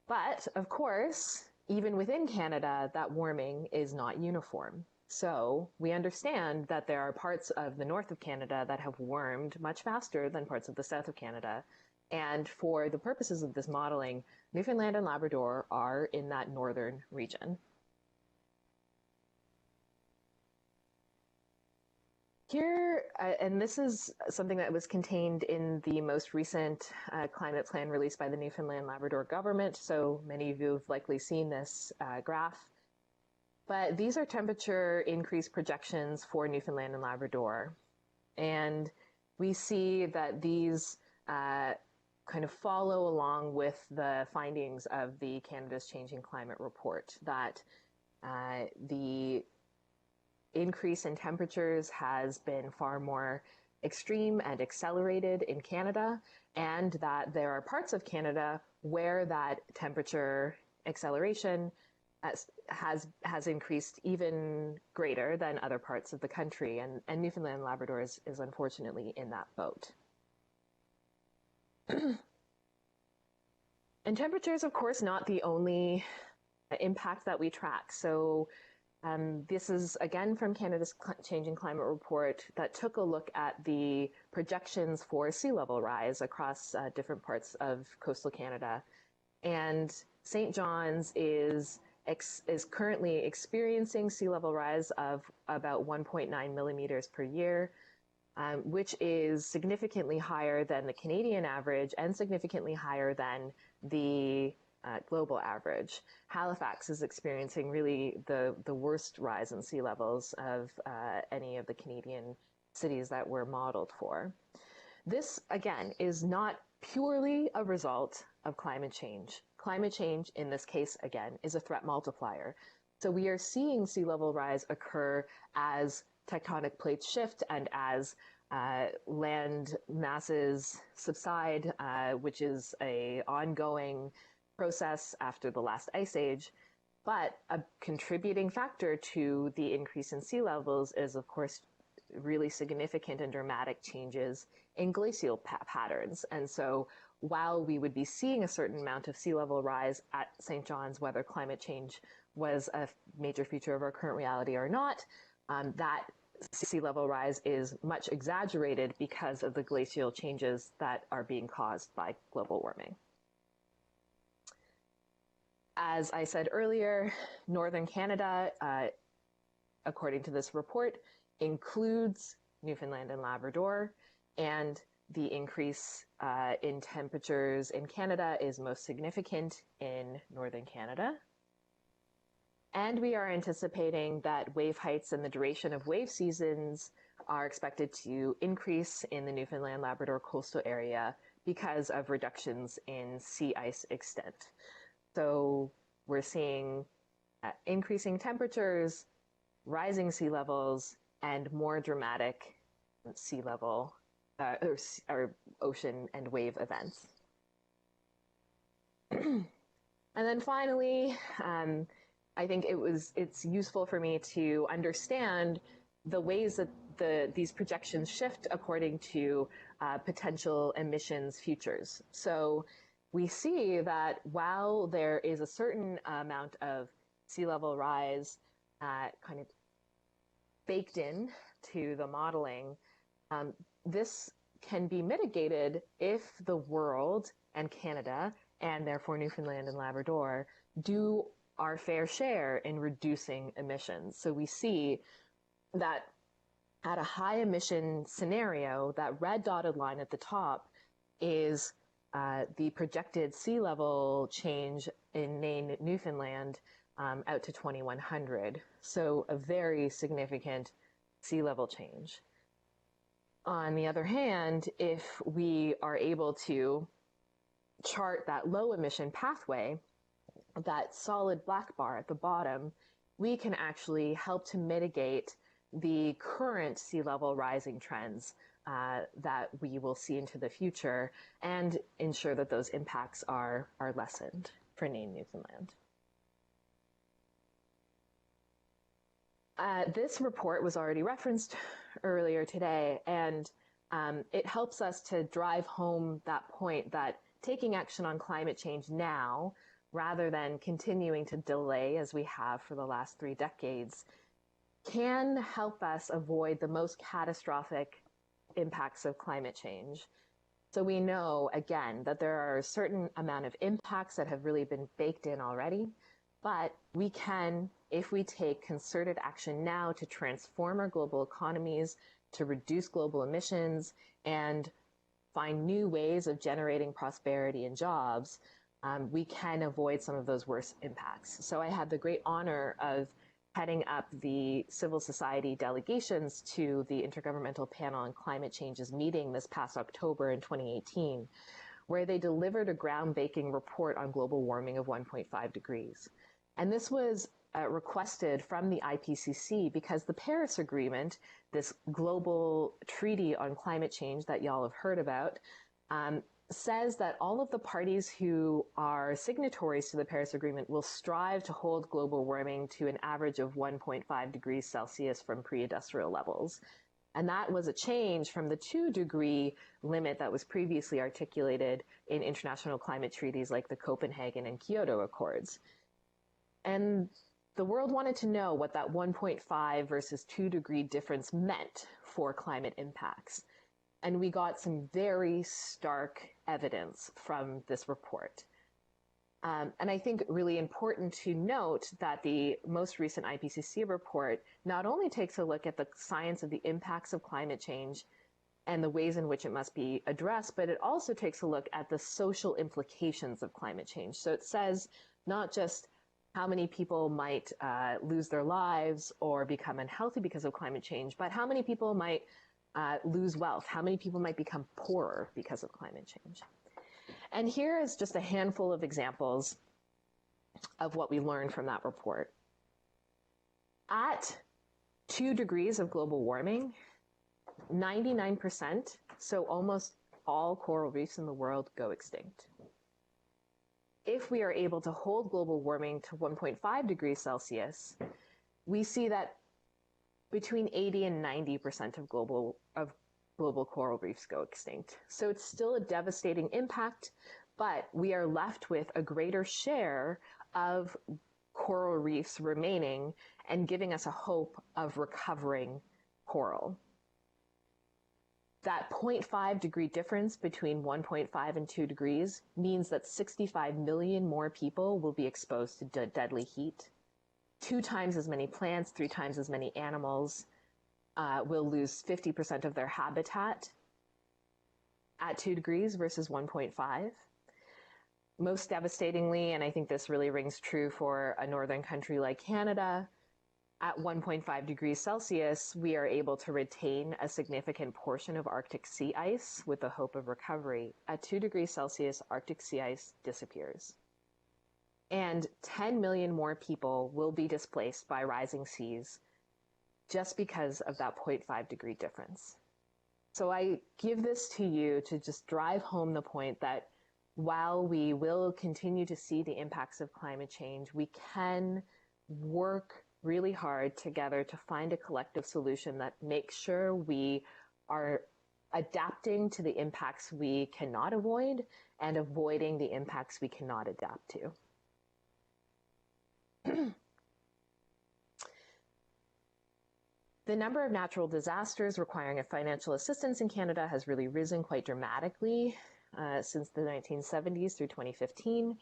But of course, even within Canada, that warming is not uniform. So we understand that there are parts of the north of Canada that have warmed much faster than parts of the south of Canada. And for the purposes of this modeling, Newfoundland and Labrador are in that northern region. Here, and this is something that was contained in the most recent climate plan released by the Newfoundland and Labrador government, so many of you have likely seen this graph. But these are temperature increase projections for Newfoundland and Labrador. And we see that these kind of follow along with the findings of the Canada's Changing Climate Report, that the increase in temperatures has been far more extreme and accelerated in Canada, and that there are parts of Canada where that temperature acceleration has increased even greater than other parts of the country, and Newfoundland and Labrador is unfortunately in that boat. And temperature is, of course, not the only impact that we track. So this is, again, from Canada's Changing Climate Report that took a look at the projections for sea level rise across different parts of coastal Canada. And St. John's is currently experiencing sea level rise of about 1.9 millimeters per year, which is significantly higher than the Canadian average and significantly higher than the global average. Halifax is experiencing really the worst rise in sea levels of any of the Canadian cities that were modeled for. This, again, is not purely a result of climate change. Climate change, in this case, again, is a threat multiplier. So we are seeing sea level rise occur as tectonic plates shift and as land masses subside, which is an ongoing process after the last ice age. But a contributing factor to the increase in sea levels is, of course, really significant and dramatic changes in glacial patterns. And so while we would be seeing a certain amount of sea level rise at St. John's, whether climate change was a major feature of our current reality or not, that sea level rise is much exaggerated because of the glacial changes that are being caused by global warming. As I said earlier, northern Canada, according to this report, includes Newfoundland and Labrador, and the increase in temperatures in Canada is most significant in northern Canada. And we are anticipating that wave heights and the duration of wave seasons are expected to increase in the Newfoundland Labrador coastal area because of reductions in sea ice extent. So we're seeing increasing temperatures, rising sea levels, and more dramatic sea level or ocean and wave events. And then finally, I think it's useful for me to understand the ways that these projections shift according to potential emissions futures. So we see that while there is a certain amount of sea level rise kind of baked in to the modeling, this can be mitigated if the world and Canada, and therefore Newfoundland and Labrador, do our fair share in reducing emissions. So we see that at a high emission scenario, that red dotted line at the top is the projected sea level change in Nain, Newfoundland, out to 2100. So a very significant sea level change. On the other hand, if we are able to chart that low emission pathway, that solid black bar at the bottom, we can actually help to mitigate the current sea level rising trends that we will see into the future and ensure that those impacts are lessened for Nain, Newfoundland. This report was already referenced earlier today, and it helps us to drive home that point that taking action on climate change now, rather than continuing to delay as we have for the last 3 decades, can help us avoid the most catastrophic impacts of climate change. So we know, again, that there are a certain amount of impacts that have really been baked in already, but we can, if we take concerted action now to transform our global economies, to reduce global emissions, and find new ways of generating prosperity and jobs, we can avoid some of those worst impacts. So I had the great honor of heading up the civil society delegations to the Intergovernmental Panel on Climate Change's meeting this past October in 2018, where they delivered a groundbreaking report on global warming of 1.5 degrees. And this was requested from the IPCC because the Paris Agreement, this global treaty on climate change that y'all have heard about, says that all of the parties who are signatories to the Paris Agreement will strive to hold global warming to an average of 1.5 degrees Celsius from pre-industrial levels. And that was a change from the 2-degree limit that was previously articulated in international climate treaties like the Copenhagen and Kyoto Accords. And the world wanted to know what that 1.5 versus 2-degree difference meant for climate impacts. And we got some very stark evidence from this report. And I think really important to note that the most recent IPCC report not only takes a look at the science of the impacts of climate change and the ways in which it must be addressed, but it also takes a look at the social implications of climate change. So it says not just how many people might lose their lives or become unhealthy because of climate change, but how many people might lose wealth, how many people might become poorer because of climate change. And here is just a handful of examples of what we learned from that report. At 2 degrees of global warming, 99%, so almost all coral reefs in the world, go extinct. If we are able to hold global warming to 1.5 degrees Celsius, we see that between 80 and 90% of global coral reefs go extinct. So it's still a devastating impact, but we are left with a greater share of coral reefs remaining and giving us a hope of recovering coral. That 0.5 degree difference between 1.5 and 2 degrees means that 65 million more people will be exposed to deadly heat. 2 times as many plants, 3 times as many animals will lose 50% of their habitat at 2 degrees versus 1.5. Most devastatingly, and I think this really rings true for a northern country like Canada, at 1.5 degrees Celsius, we are able to retain a significant portion of Arctic sea ice with the hope of recovery. At 2 degrees Celsius, Arctic sea ice disappears. And 10 million more people will be displaced by rising seas just because of that 0.5 degree difference. So I give this to you to just drive home the point that while we will continue to see the impacts of climate change, we can work really hard together to find a collective solution that makes sure we are adapting to the impacts we cannot avoid and avoiding the impacts we cannot adapt to. The number of natural disasters requiring financial assistance in Canada has really risen quite dramatically since the 1970s through 2015.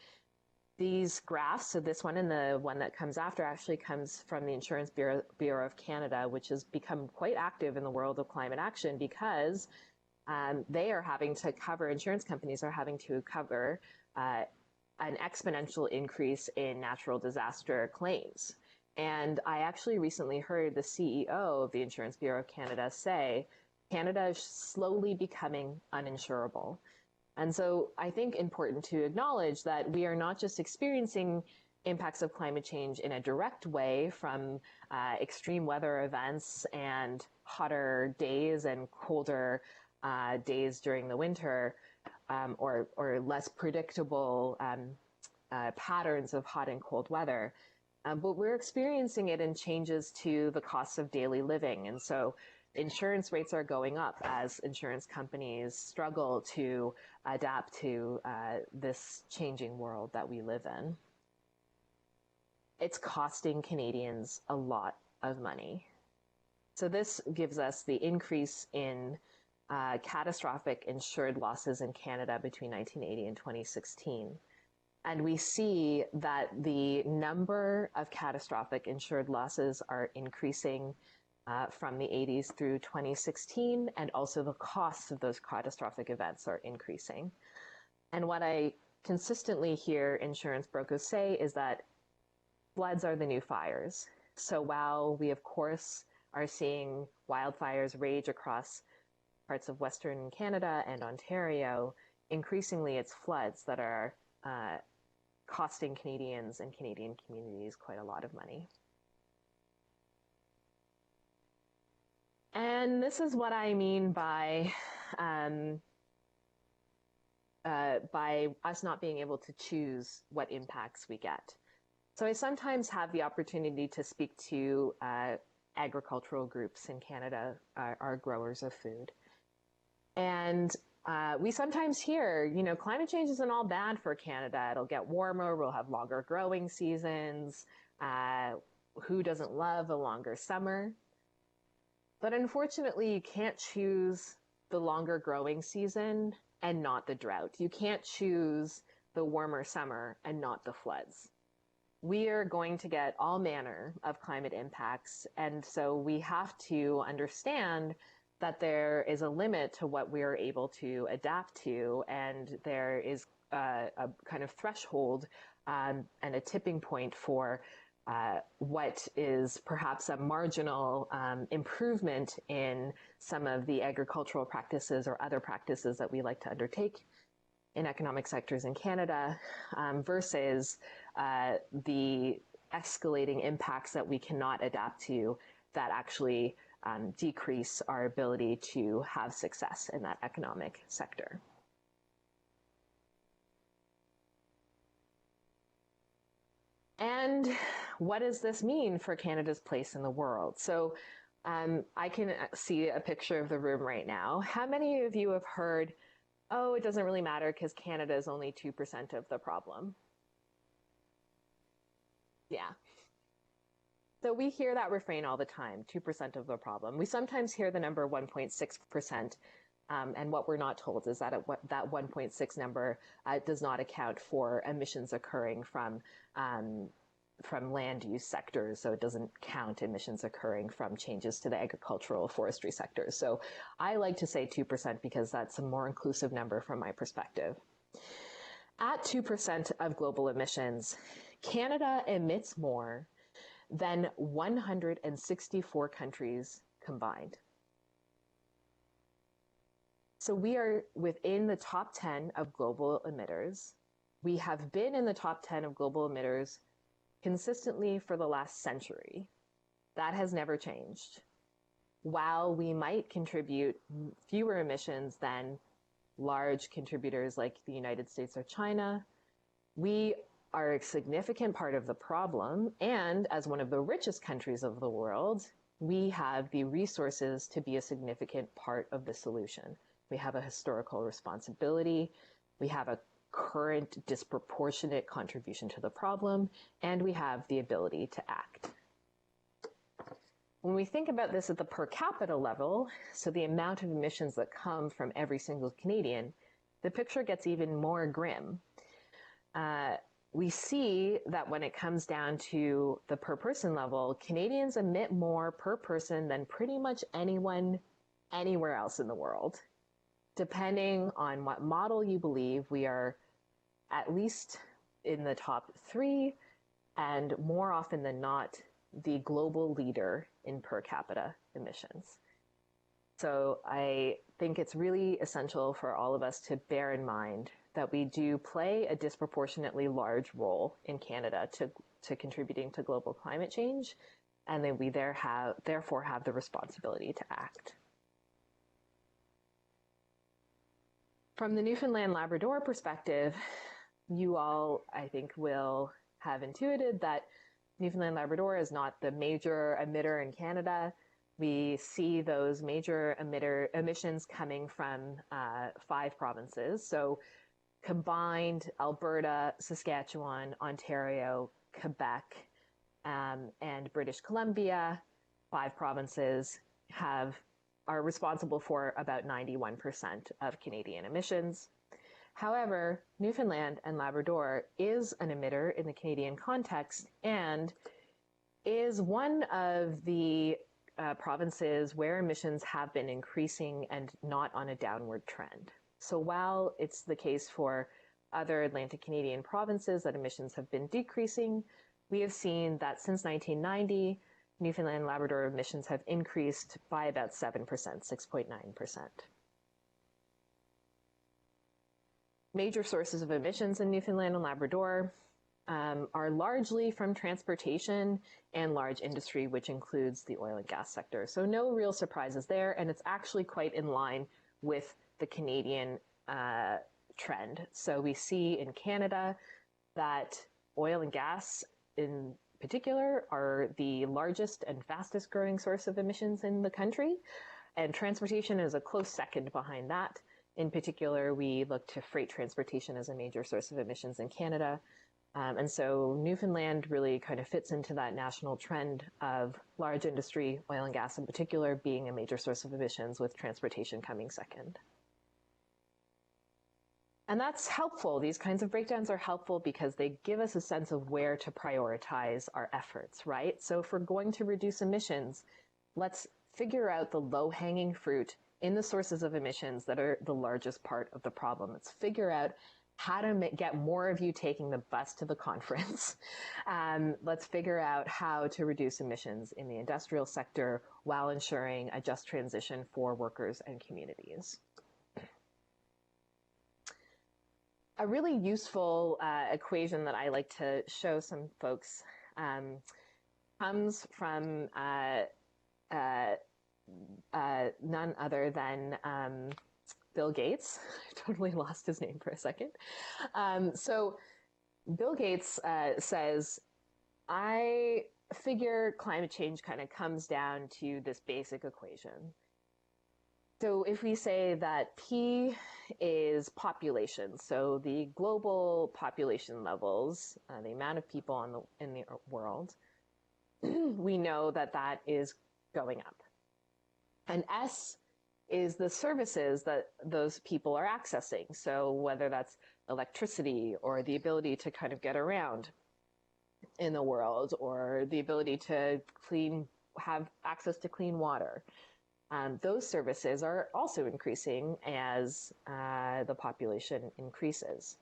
These graphs, so this one and the one that comes after, actually comes from the Insurance Bureau of Canada, which has become quite active in the world of climate action because they are having to cover, insurance companies are having to cover an exponential increase in natural disaster claims. And I actually recently heard the CEO of the Insurance Bureau of Canada say, Canada is slowly becoming uninsurable. And so I think important to acknowledge that we are not just experiencing impacts of climate change in a direct way from extreme weather events and hotter days and colder days during the winter, or less predictable patterns of hot and cold weather. But we're experiencing it in changes to the costs of daily living. And so insurance rates are going up as insurance companies struggle to adapt to this changing world that we live in. It's costing Canadians a lot of money. So this gives us the increase in catastrophic insured losses in Canada between 1980 and 2016. And we see that the number of catastrophic insured losses are increasing from the 80s through 2016, and also the costs of those catastrophic events are increasing. And what I consistently hear insurance brokers say is that floods are the new fires. So while we, of course, are seeing wildfires rage across parts of Western Canada and Ontario, increasingly it's floods that are costing Canadians and Canadian communities quite a lot of money. And this is what I mean by us not being able to choose what impacts we get. So I sometimes have the opportunity to speak to agricultural groups in Canada, our growers of food. And we sometimes hear, you know, climate change isn't all bad for Canada. It'll get warmer, we'll have longer growing seasons. Who doesn't love a longer summer? But unfortunately, you can't choose the longer growing season and not the drought. You can't choose the warmer summer and not the floods. We are going to get all manner of climate impacts, and so we have to understand that there is a limit to what we are able to adapt to, and there is a kind of threshold and a tipping point for what is perhaps a marginal improvement in some of the agricultural practices or other practices that we like to undertake in economic sectors in Canada versus the escalating impacts that we cannot adapt to that actually decrease our ability to have success in that economic sector. And what does this mean for Canada's place in the world? So I can see a picture of the room right now. How many of you have heard, oh, it doesn't really matter because Canada is only 2% of the problem? Yeah. So we hear that refrain all the time, 2% of the problem. We sometimes hear the number 1.6%. And what we're not told is that that 1.6 number does not account for emissions occurring from land use sectors. So it doesn't count emissions occurring from changes to the agricultural forestry sectors. So I like to say 2% because that's a more inclusive number from my perspective. At 2% of global emissions, Canada emits more than 164 countries combined. So we are within the top 10 of global emitters. We have been in the top 10 of global emitters consistently for the last century. That has never changed. While we might contribute fewer emissions than large contributors like the United States or China, we are a significant part of the problem, and as one of the richest countries of the world, we have the resources to be a significant part of the solution. We have a historical responsibility, we have a current disproportionate contribution to the problem, and we have the ability to act. When we think about this at the per capita level, so the amount of emissions that come from every single Canadian, the picture gets even more grim. We see that when it comes down to the per person level, Canadians emit more per person than pretty much anyone anywhere else in the world. Depending on what model you believe, we are at least in the top 3, and more often than not, the global leader in per capita emissions. So I think it's really essential for all of us to bear in mind that we do play a disproportionately large role in Canada to contributing to global climate change, and that we therefore have the responsibility to act. From the Newfoundland Labrador perspective, you all, I think, will have intuited that Newfoundland Labrador is not the major emitter in Canada. We see those major emissions coming from 5 provinces. So combined, Alberta, Saskatchewan, Ontario, Quebec, and British Columbia, 5 provinces are responsible for about 91% of Canadian emissions. However, Newfoundland and Labrador is an emitter in the Canadian context and is one of the provinces where emissions have been increasing and not on a downward trend. So while it's the case for other Atlantic Canadian provinces that emissions have been decreasing, we have seen that since 1990, Newfoundland and Labrador emissions have increased by about 7%, 6.9%. Major sources of emissions in Newfoundland and Labrador are largely from transportation and large industry, which includes the oil and gas sector. So no real surprises there, and it's actually quite in line with the Canadian trend. So we see in Canada that oil and gas in particular are the largest and fastest growing source of emissions in the country, and transportation is a close second behind that. In particular, we look to freight transportation as a major source of emissions in Canada. And so Newfoundland really kind of fits into that national trend of large industry, oil and gas in particular, being a major source of emissions, with transportation coming second. And that's helpful. These kinds of breakdowns are helpful because they give us a sense of where to prioritize our efforts, right? So if we're going to reduce emissions, let's figure out the low-hanging fruit in the sources of emissions that are the largest part of the problem. Let's figure out how to get more of you taking the bus to the conference. Let's figure out how to reduce emissions in the industrial sector while ensuring a just transition for workers and communities. A really useful equation that I like to show some folks comes from none other than Bill Gates. I totally lost his name for a second. So Bill Gates says, I figure climate change kind of comes down to this basic equation. So if we say that P is population, so the global population levels, the amount of people in the world, we know that that is going up. And S is the services that those people are accessing. So whether that's electricity or the ability to kind of get around in the world, or the ability to have access to clean water. Those services are also increasing as the population increases.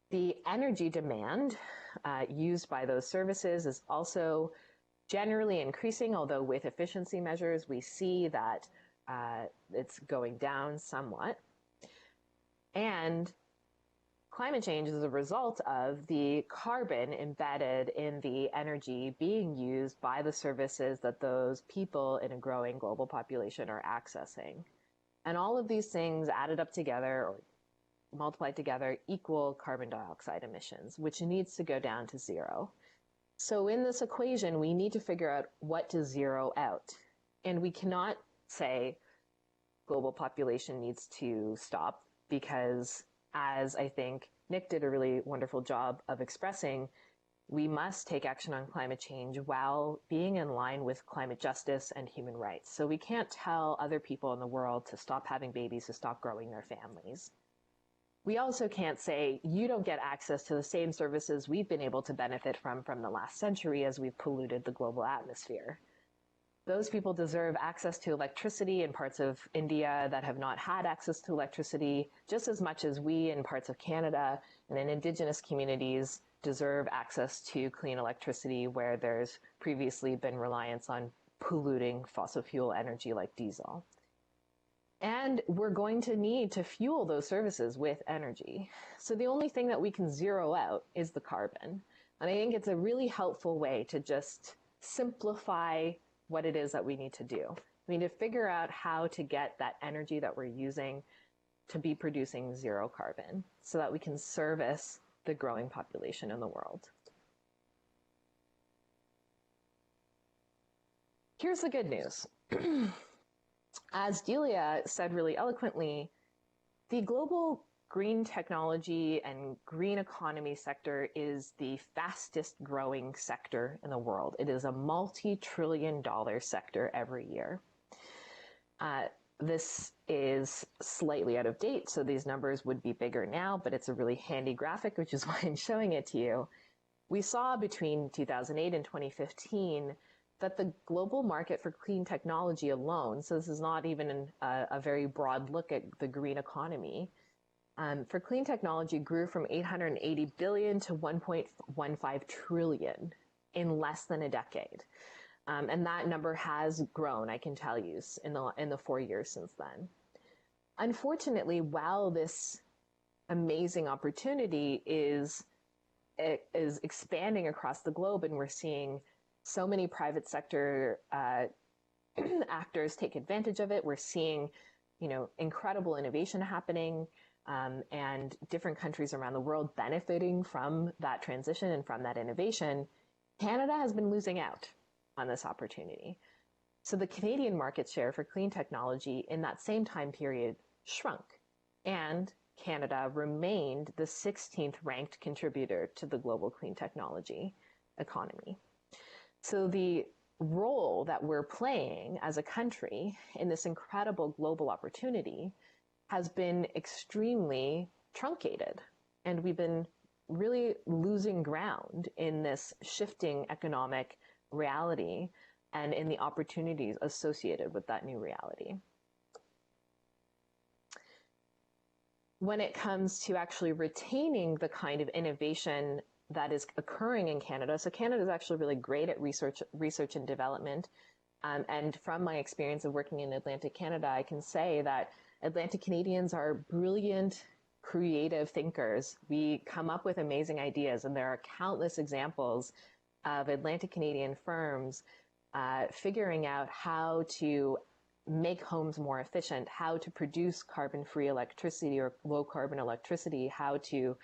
The energy demand used by those services is also generally increasing, although with efficiency measures, we see that it's going down somewhat. And climate change is a result of the carbon embedded in the energy being used by the services that those people in a growing global population are accessing. And all of these things added up together or multiplied together equal carbon dioxide emissions, which needs to go down to zero. So in this equation, we need to figure out what to zero out. And we cannot say global population needs to stop, because as I think Nick did a really wonderful job of expressing, we must take action on climate change while being in line with climate justice and human rights. So we can't tell other people in the world to stop having babies, to stop growing their families. We also can't say, you don't get access to the same services we've been able to benefit from the last century as we've polluted the global atmosphere. Those people deserve access to electricity in parts of India that have not had access to electricity, just as much as we in parts of Canada and in Indigenous communities deserve access to clean electricity where there's previously been reliance on polluting fossil fuel energy like diesel. And we're going to need to fuel those services with energy. So the only thing that we can zero out is the carbon. And I think it's a really helpful way to just simplify what it is that we need to do. We need to figure out how to get that energy that we're using to be producing zero carbon so that we can service the growing population in the world. Here's the good news. As Delia said really eloquently, the global green technology and green economy sector is the fastest growing sector in the world. It is a multi-trillion-dollar sector every year. This is slightly out of date, so these numbers would be bigger now, but it's a really handy graphic, which is why I'm showing it to you. We saw between 2008 and 2015 that the global market for clean technology alone, so this is not even a very broad look at the green economy, for clean technology grew from 880 billion to 1.15 trillion in less than a decade. And that number has grown, I can tell you, in the 4 years since then. Unfortunately, while this amazing opportunity is is expanding across the globe, and we're seeing so many private sector actors take advantage of it. We're seeing, incredible innovation happening, and different countries around the world benefiting from that transition and from that innovation. Canada has been losing out on this opportunity. So the Canadian market share for clean technology in that same time period shrunk, and Canada remained the 16th ranked contributor to the global clean technology economy. So the role that we're playing as a country in this incredible global opportunity has been extremely truncated, and we've been really losing ground in this shifting economic reality and in the opportunities associated with that new reality. When it comes to actually retaining the kind of innovation that is occurring in Canada, so Canada is actually really great at research and development. And from my experience of working in Atlantic Canada, I can say that Atlantic Canadians are brilliant, creative thinkers. We come up with amazing ideas, and there are countless examples of Atlantic Canadian firms figuring out how to make homes more efficient, how to produce carbon-free electricity or low-carbon electricity, how to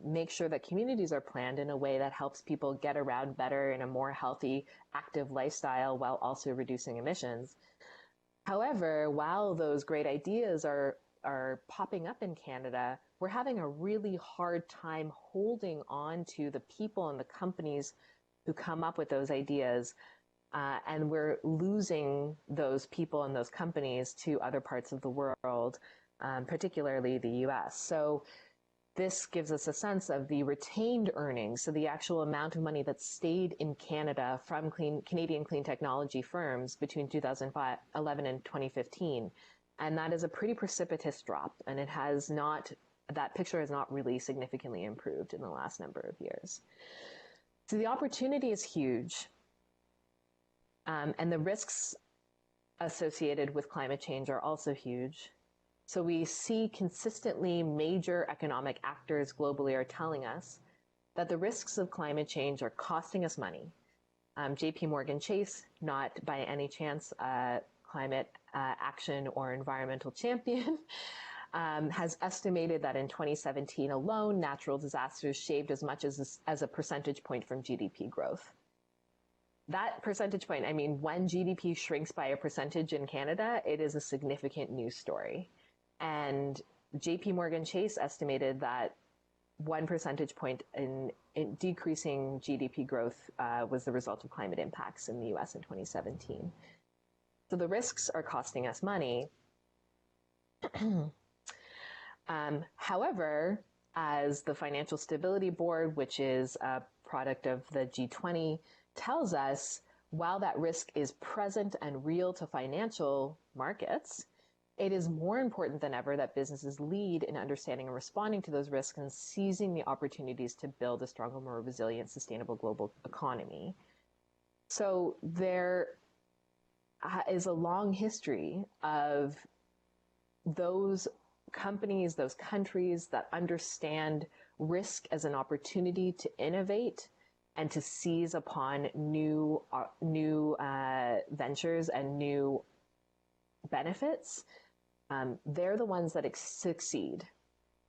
make sure that communities are planned in a way that helps people get around better in a more healthy, active lifestyle while also reducing emissions. However, while those great ideas are popping up in Canada, we're having a really hard time holding on to the people and the companies who come up with those ideas. And we're losing those people and those companies to other parts of the world, particularly the US. So this gives us a sense of the retained earnings, so the actual amount of money that stayed in Canada from Canadian clean technology firms between 2011 and 2015. And that is a pretty precipitous drop, and that picture has not really significantly improved in the last number of years. So the opportunity is huge. And the risks associated with climate change are also huge. So we see consistently major economic actors globally are telling us that the risks of climate change are costing us money. JP Chase, not by any chance a climate action or environmental champion, has estimated that in 2017 alone, natural disasters shaved as much as a percentage point from GDP growth. That percentage point, when GDP shrinks by a percentage in Canada, it is a significant news story. And JP Chase estimated that 1 percentage point in decreasing GDP growth was the result of climate impacts in the US in 2017. So the risks are costing us money. However, as the Financial Stability Board, which is a product of the G20, tells us, while that risk is present and real to financial markets, it is more important than ever that businesses lead in understanding and responding to those risks and seizing the opportunities to build a stronger, more resilient, sustainable global economy. So there is a long history of those companies, those countries that understand risk as an opportunity to innovate and to seize upon new ventures and new benefits. They're the ones that succeed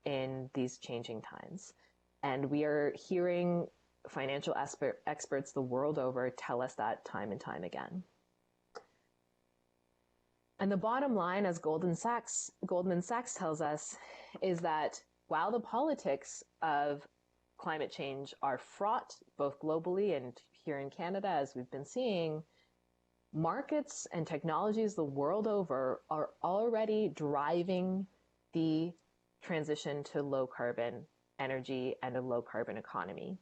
in these changing times. And we are hearing financial experts the world over tell us that time and time again. And the bottom line, as Goldman Sachs tells us, is that while the politics of climate change are fraught, both globally and here in Canada, as we've been seeing, markets and technologies the world over are already driving the transition to low carbon energy and a low carbon economy.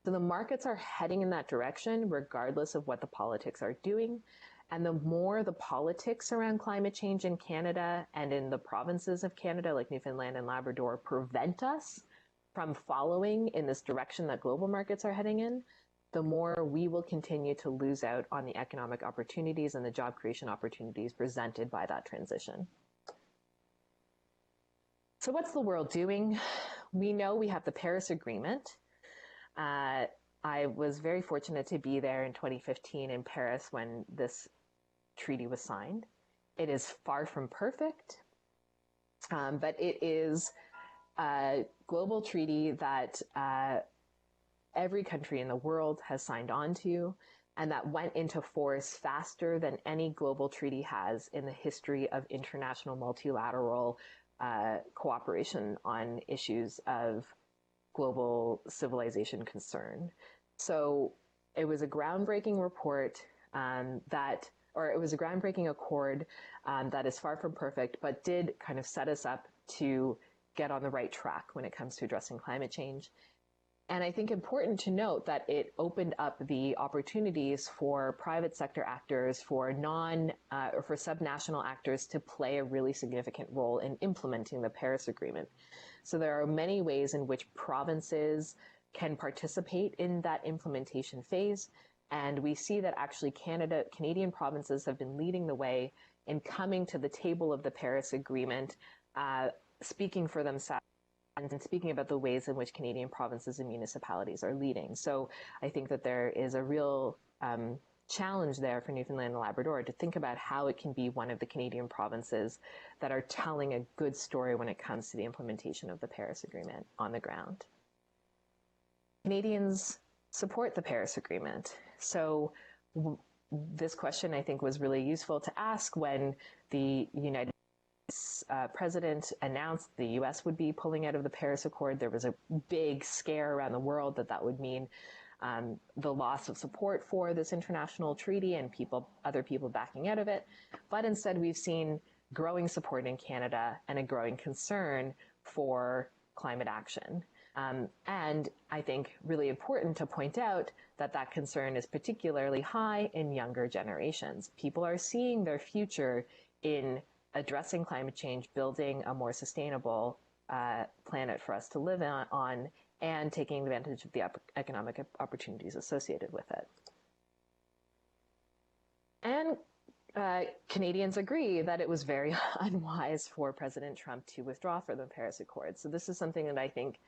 So the markets are heading in that direction, regardless of what the politics are doing. And the more the politics around climate change in Canada and in the provinces of Canada, like Newfoundland and Labrador, prevent us from following in this direction that global markets are heading in, the more we will continue to lose out on the economic opportunities and the job creation opportunities presented by that transition. So what's the world doing? We know we have the Paris Agreement, I was very fortunate to be there in 2015 in Paris when this treaty was signed. It is far from perfect, but it is a global treaty that every country in the world has signed on to, and that went into force faster than any global treaty has in the history of international multilateral cooperation on issues of global civilization concern. So it was a groundbreaking report it was a groundbreaking accord that is far from perfect, but did kind of set us up to get on the right track when it comes to addressing climate change. And I think important to note that it opened up the opportunities for private sector actors, for or for subnational actors to play a really significant role in implementing the Paris Agreement. So there are many ways in which provinces can participate in that implementation phase. And we see that actually Canadian provinces have been leading the way in coming to the table of the Paris Agreement, speaking for themselves and speaking about the ways in which Canadian provinces and municipalities are leading. So I think that there is a real challenge there for Newfoundland and Labrador to think about how it can be one of the Canadian provinces that are telling a good story when it comes to the implementation of the Paris Agreement on the ground. Canadians support the Paris Agreement. So this question, I think, was really useful to ask when the United President announced the U.S. would be pulling out of the Paris Accord. There was a big scare around the world that would mean the loss of support for this international treaty and other people backing out of it. But instead, we've seen growing support in Canada and a growing concern for climate action. And I think really important to point out that that concern is particularly high in younger generations. People are seeing their future in addressing climate change, building a more sustainable planet for us to live on, and taking advantage of the economic opportunities associated with it. And Canadians agree that it was very unwise for President Trump to withdraw from the Paris Accord. So this is something that I think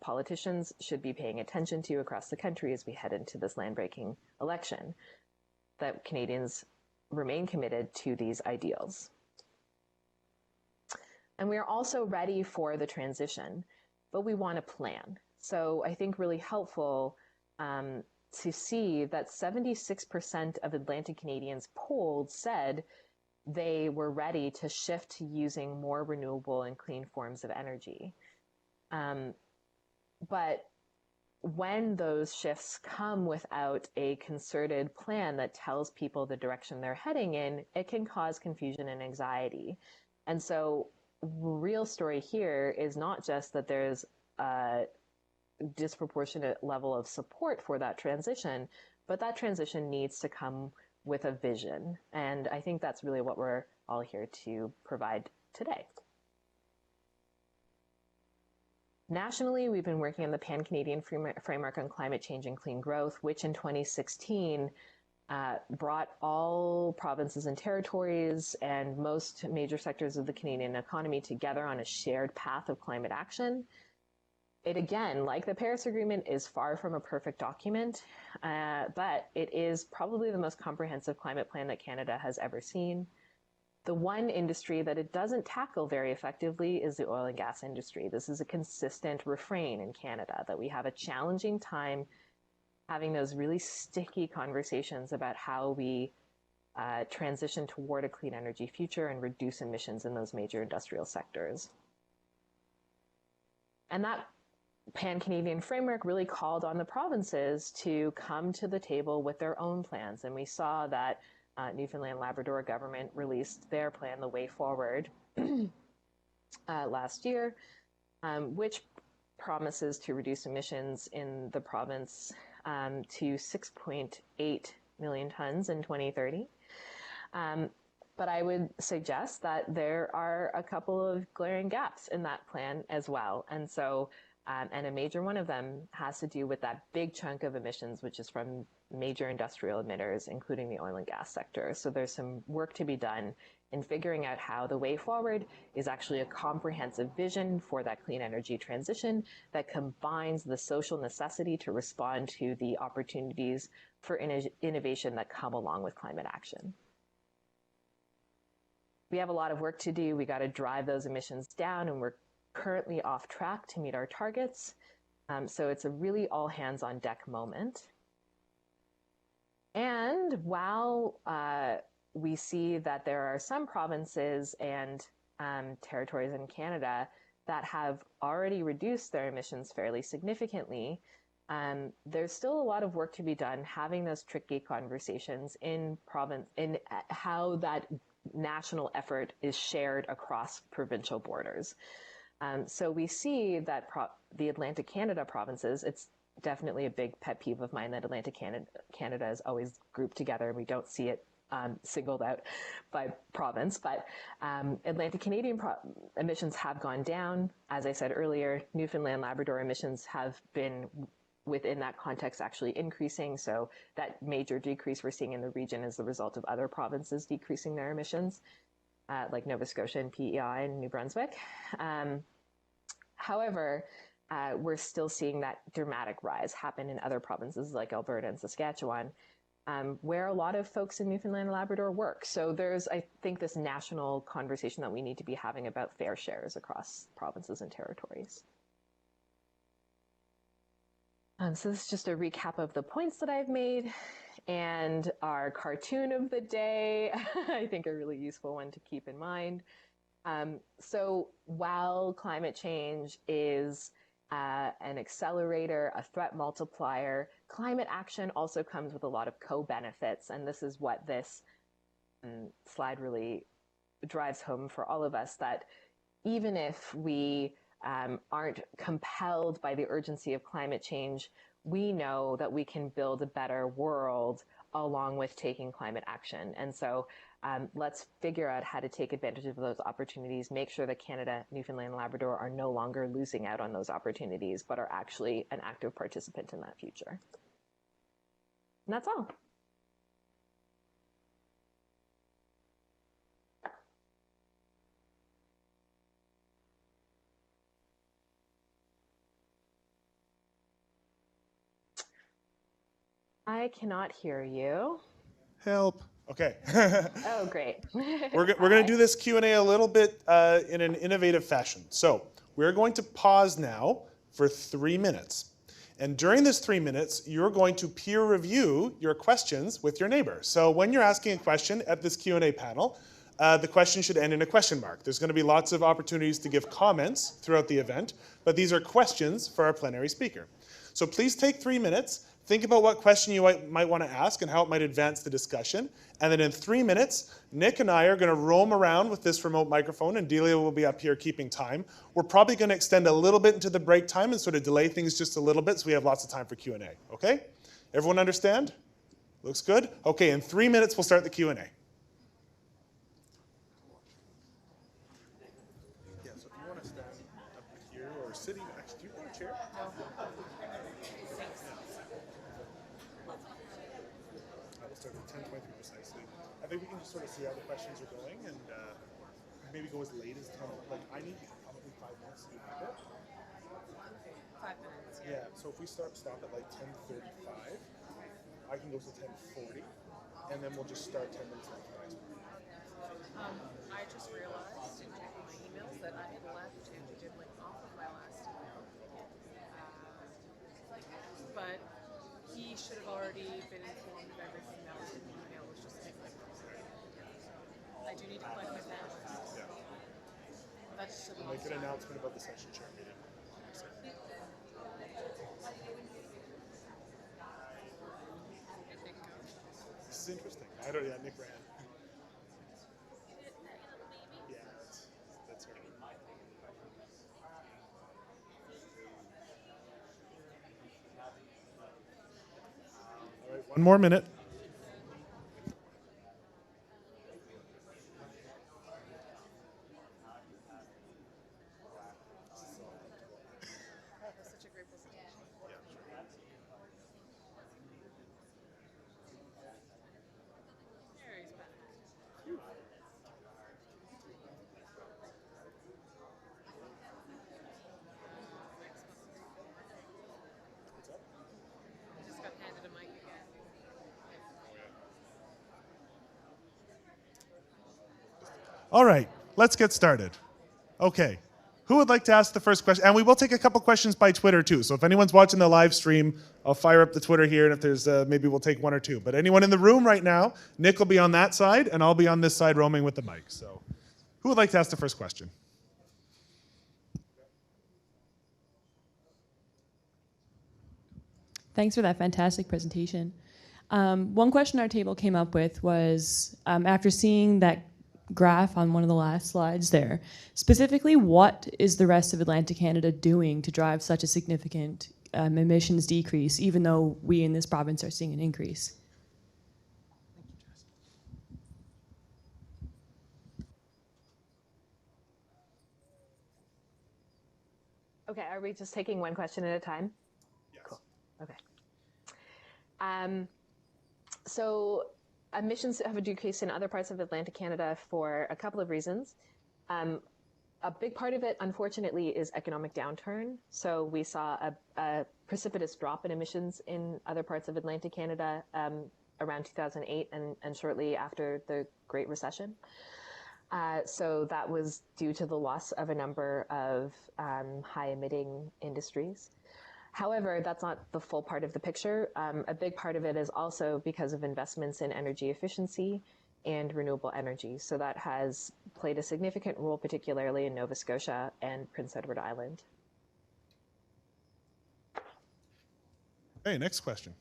politicians should be paying attention to across the country as we head into this land-breaking election, that Canadians remain committed to these ideals. And we are also ready for the transition, but we want a plan. So I think really helpful to see that 76% of Atlantic Canadians polled said they were ready to shift to using more renewable and clean forms of energy. But when those shifts come without a concerted plan that tells people the direction they're heading in, it can cause confusion and anxiety. And so the real story here is not just that there's a disproportionate level of support for that transition, but that transition needs to come with a vision. And I think that's really what we're all here to provide today. Nationally, we've been working on the Pan-Canadian Framework on Climate Change and Clean Growth, which in 2016 brought all provinces and territories and most major sectors of the Canadian economy together on a shared path of climate action. It, again, like the Paris Agreement, is far from a perfect document, but it is probably the most comprehensive climate plan that Canada has ever seen. The one industry that it doesn't tackle very effectively is the oil and gas industry. This is a consistent refrain in Canada, that we have a challenging time having those really sticky conversations about how we transition toward a clean energy future and reduce emissions in those major industrial sectors. And that Pan-Canadian framework really called on the provinces to come to the table with their own plans. And we saw that Newfoundland and Labrador government released their plan, The Way Forward, last year, which promises to reduce emissions in the province to 6.8 million tons in 2030. But I would suggest that there are a couple of glaring gaps in that plan as well. And so And a major one of them has to do with that big chunk of emissions, which is from major industrial emitters, including the oil and gas sector. So there's some work to be done in figuring out how the way forward is actually a comprehensive vision for that clean energy transition that combines the social necessity to respond to the opportunities for innovation that come along with climate action. We have a lot of work to do. We got to drive those emissions down, and we're currently off track to meet our targets. So it's a really all hands on deck moment. And while we see that there are some provinces and territories in Canada that have already reduced their emissions fairly significantly, there's still a lot of work to be done having those tricky conversations in how that national effort is shared across provincial borders. So we see that the Atlantic Canada provinces, it's definitely a big pet peeve of mine that Atlantic Canada is always grouped together, and we don't see it singled out by province, but Atlantic Canadian emissions have gone down. As I said earlier, Newfoundland and Labrador emissions have been within that context actually increasing. So that major decrease we're seeing in the region is the result of other provinces decreasing their emissions, like Nova Scotia and PEI and New Brunswick. However, we're still seeing that dramatic rise happen in other provinces like Alberta and Saskatchewan, where a lot of folks in Newfoundland and Labrador work. So there's, I think, this national conversation that we need to be having about fair shares across provinces and territories. So this is just a recap of the points that I've made, and our cartoon of the day, I think a really useful one to keep in mind. So while climate change is an accelerator, a threat multiplier, climate action also comes with a lot of co-benefits, and this is what this slide really drives home for all of us, that even if we aren't compelled by the urgency of climate change, we know that we can build a better world along with taking climate action. And so let's figure out how to take advantage of those opportunities, make sure that Canada, Newfoundland, and Labrador are no longer losing out on those opportunities, but are actually an active participant in that future. And that's all. I cannot hear you. Help. Okay. Oh, great. We're going to do this Q&A a little bit in an innovative fashion. So we're going to pause now for 3 minutes. And during this 3 minutes, you're going to peer review your questions with your neighbor. So when you're asking a question at this Q&A panel, the question should end in a question mark. There's going to be lots of opportunities to give comments throughout the event, but these are questions for our plenary speaker. So please take 3 minutes. Think about what question you might want to ask and how it might advance the discussion. And then in 3 minutes, Nick and I are going to roam around with this remote microphone, and Delia will be up here keeping time. We're probably going to extend a little bit into the break time and sort of delay things just a little bit so we have lots of time for Q&A. Okay? Everyone understand? Looks good? Okay, in 3 minutes, we'll start the Q&A. Yeah, so if you want to stand up here or sitting next, do you want a chair? No. Start at 10:23 precisely. I think we can just sort of see how the questions are going and maybe go as late as 10. Like, I need probably 5 minutes to do my bit. 5 minutes. Yeah, so if we stop at like 10:35, I can go to 10:40, and then we'll just start 10 minutes after the next one. I just realized in checking my emails that I had left and did link off of my last email. But he should have already been informed of everything that was in the email. It was just a big I do need to collect my pen. Yeah. That's just a We'll make an announcement about the session chair meeting. This is interesting. Nick ran. Yeah, that's right. All right, 1 more minute. All right, let's get started. Okay, who would like to ask the first question? And we will take a couple questions by Twitter too. So if anyone's watching the live stream, I'll fire up the Twitter here, and if there's, maybe we'll take one or two. But anyone in the room right now, Nick will be on that side, and I'll be on this side roaming with the mic. So who would like to ask the first question? Thanks for that fantastic presentation. One question our table came up with was, after seeing that graph on one of the last slides there, specifically what is the rest of Atlantic Canada doing to drive such a significant emissions decrease, even though we in this province are seeing an increase? Okay, are we just taking one question at a time? Yes. Cool. Okay. So emissions have a decrease in other parts of Atlantic Canada for a couple of reasons. A big part of it, unfortunately, is economic downturn. So we saw a precipitous drop in emissions in other parts of Atlantic Canada around 2008 and shortly after the Great Recession. So that was due to the loss of a number of high-emitting industries. However, that's not the full part of the picture. A big part of it is also because of investments in energy efficiency and renewable energy. So that has played a significant role, particularly in Nova Scotia and Prince Edward Island. Hey, next question.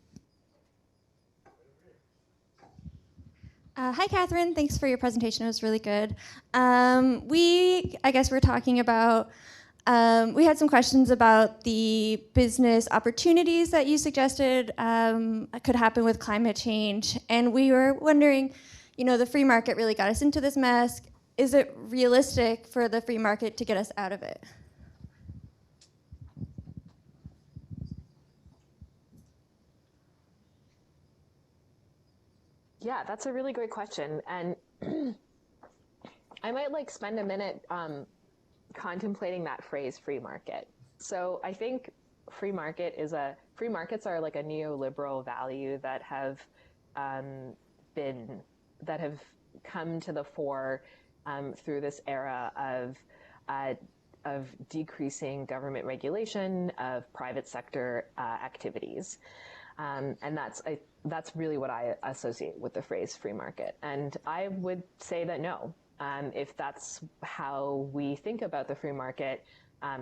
Hi, Catherine. Thanks for your presentation. It was really good. I guess we're talking about, we had some questions about the business opportunities that you suggested could happen with climate change. And we were wondering, you know, the free market really got us into this mess. Is it realistic for the free market to get us out of it? Yeah, that's a really great question. And I might spend a minute contemplating that phrase, free market. So I think free markets are like a neoliberal value that have come to the fore through this era of decreasing government regulation of private sector activities. And that's really what I associate with the phrase free market. And I would say that no, if that's how we think about the free market,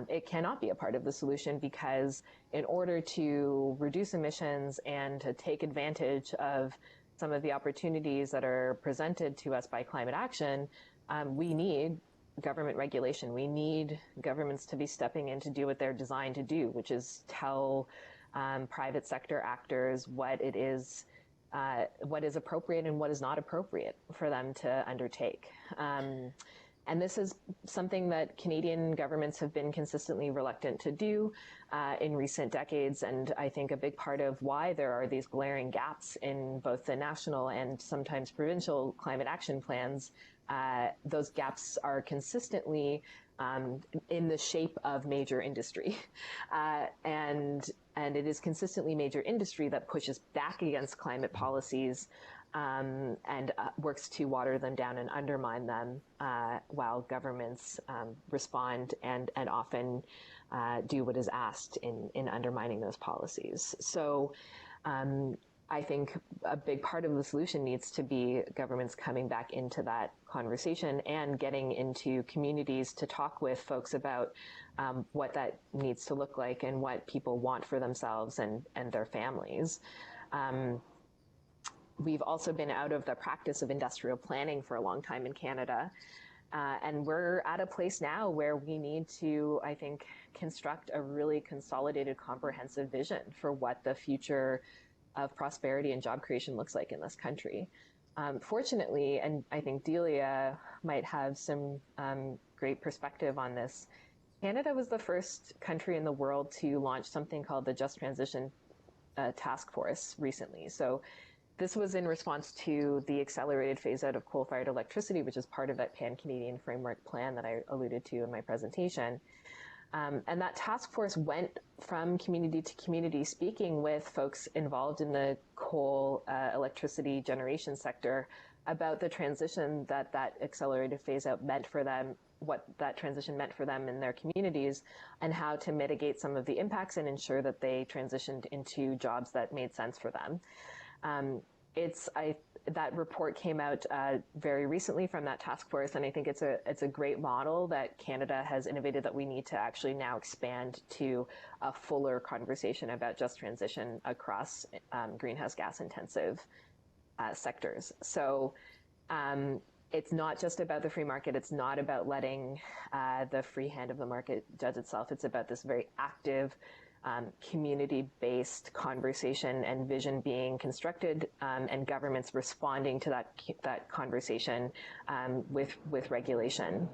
it cannot be a part of the solution, because in order to reduce emissions and to take advantage of some of the opportunities that are presented to us by climate action, we need government regulation. We need governments to be stepping in to do what they're designed to do, which is tell private sector actors what is appropriate and what is not appropriate for them to undertake. And this is something that Canadian governments have been consistently reluctant to do in recent decades. And I think a big part of why there are these glaring gaps in both the national and sometimes provincial climate action plans, those gaps are consistently in the shape of major industry. And it is consistently major industry that pushes back against climate policies and works to water them down and undermine them, while governments respond and often do what is asked in undermining those policies. So I think a big part of the solution needs to be governments coming back into that conversation and getting into communities to talk with folks about what that needs to look like and what people want for themselves and their families. We've also been out of the practice of industrial planning for a long time in Canada. And we're at a place now where we need to, I think, construct a really consolidated, comprehensive vision for what the future of prosperity and job creation looks like in this country. Fortunately, and I think Delia might have some great perspective on this, Canada was the first country in the world to launch something called the Just Transition Task Force recently. So this was in response to the accelerated phase out of coal-fired electricity, which is part of that Pan-Canadian Framework Plan that I alluded to in my presentation. And that task force went from community to community, speaking with folks involved in the coal electricity generation sector about the transition that accelerated phase out meant for them, what that transition meant for them in their communities, and how to mitigate some of the impacts and ensure that they transitioned into jobs that made sense for them. That report came out very recently from that task force, and I think it's a great model that Canada has innovated that we need to actually now expand to a fuller conversation about just transition across greenhouse gas intensive sectors. So it's not just about the free market. It's not about letting the free hand of the market judge itself. It's about this very active community-based conversation and vision being constructed, and governments responding to that conversation with regulation.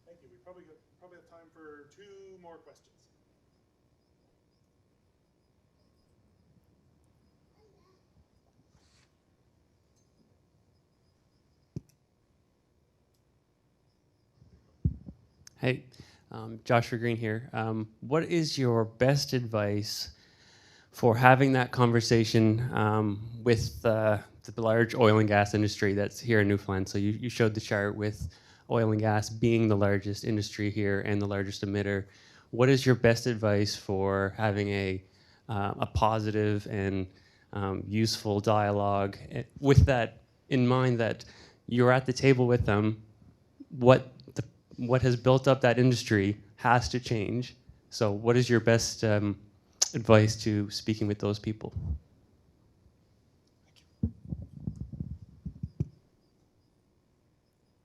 Thank you. We probably have time for 2 more questions. Hey, Joshua Green here. What is your best advice for having that conversation with the large oil and gas industry that's here in Newfoundland? So you showed the chart with oil and gas being the largest industry here and the largest emitter. What is your best advice for having a positive and useful dialogue with that in mind, that you're at the table with them? What has built up that industry has to change. So what is your best advice to speaking with those people?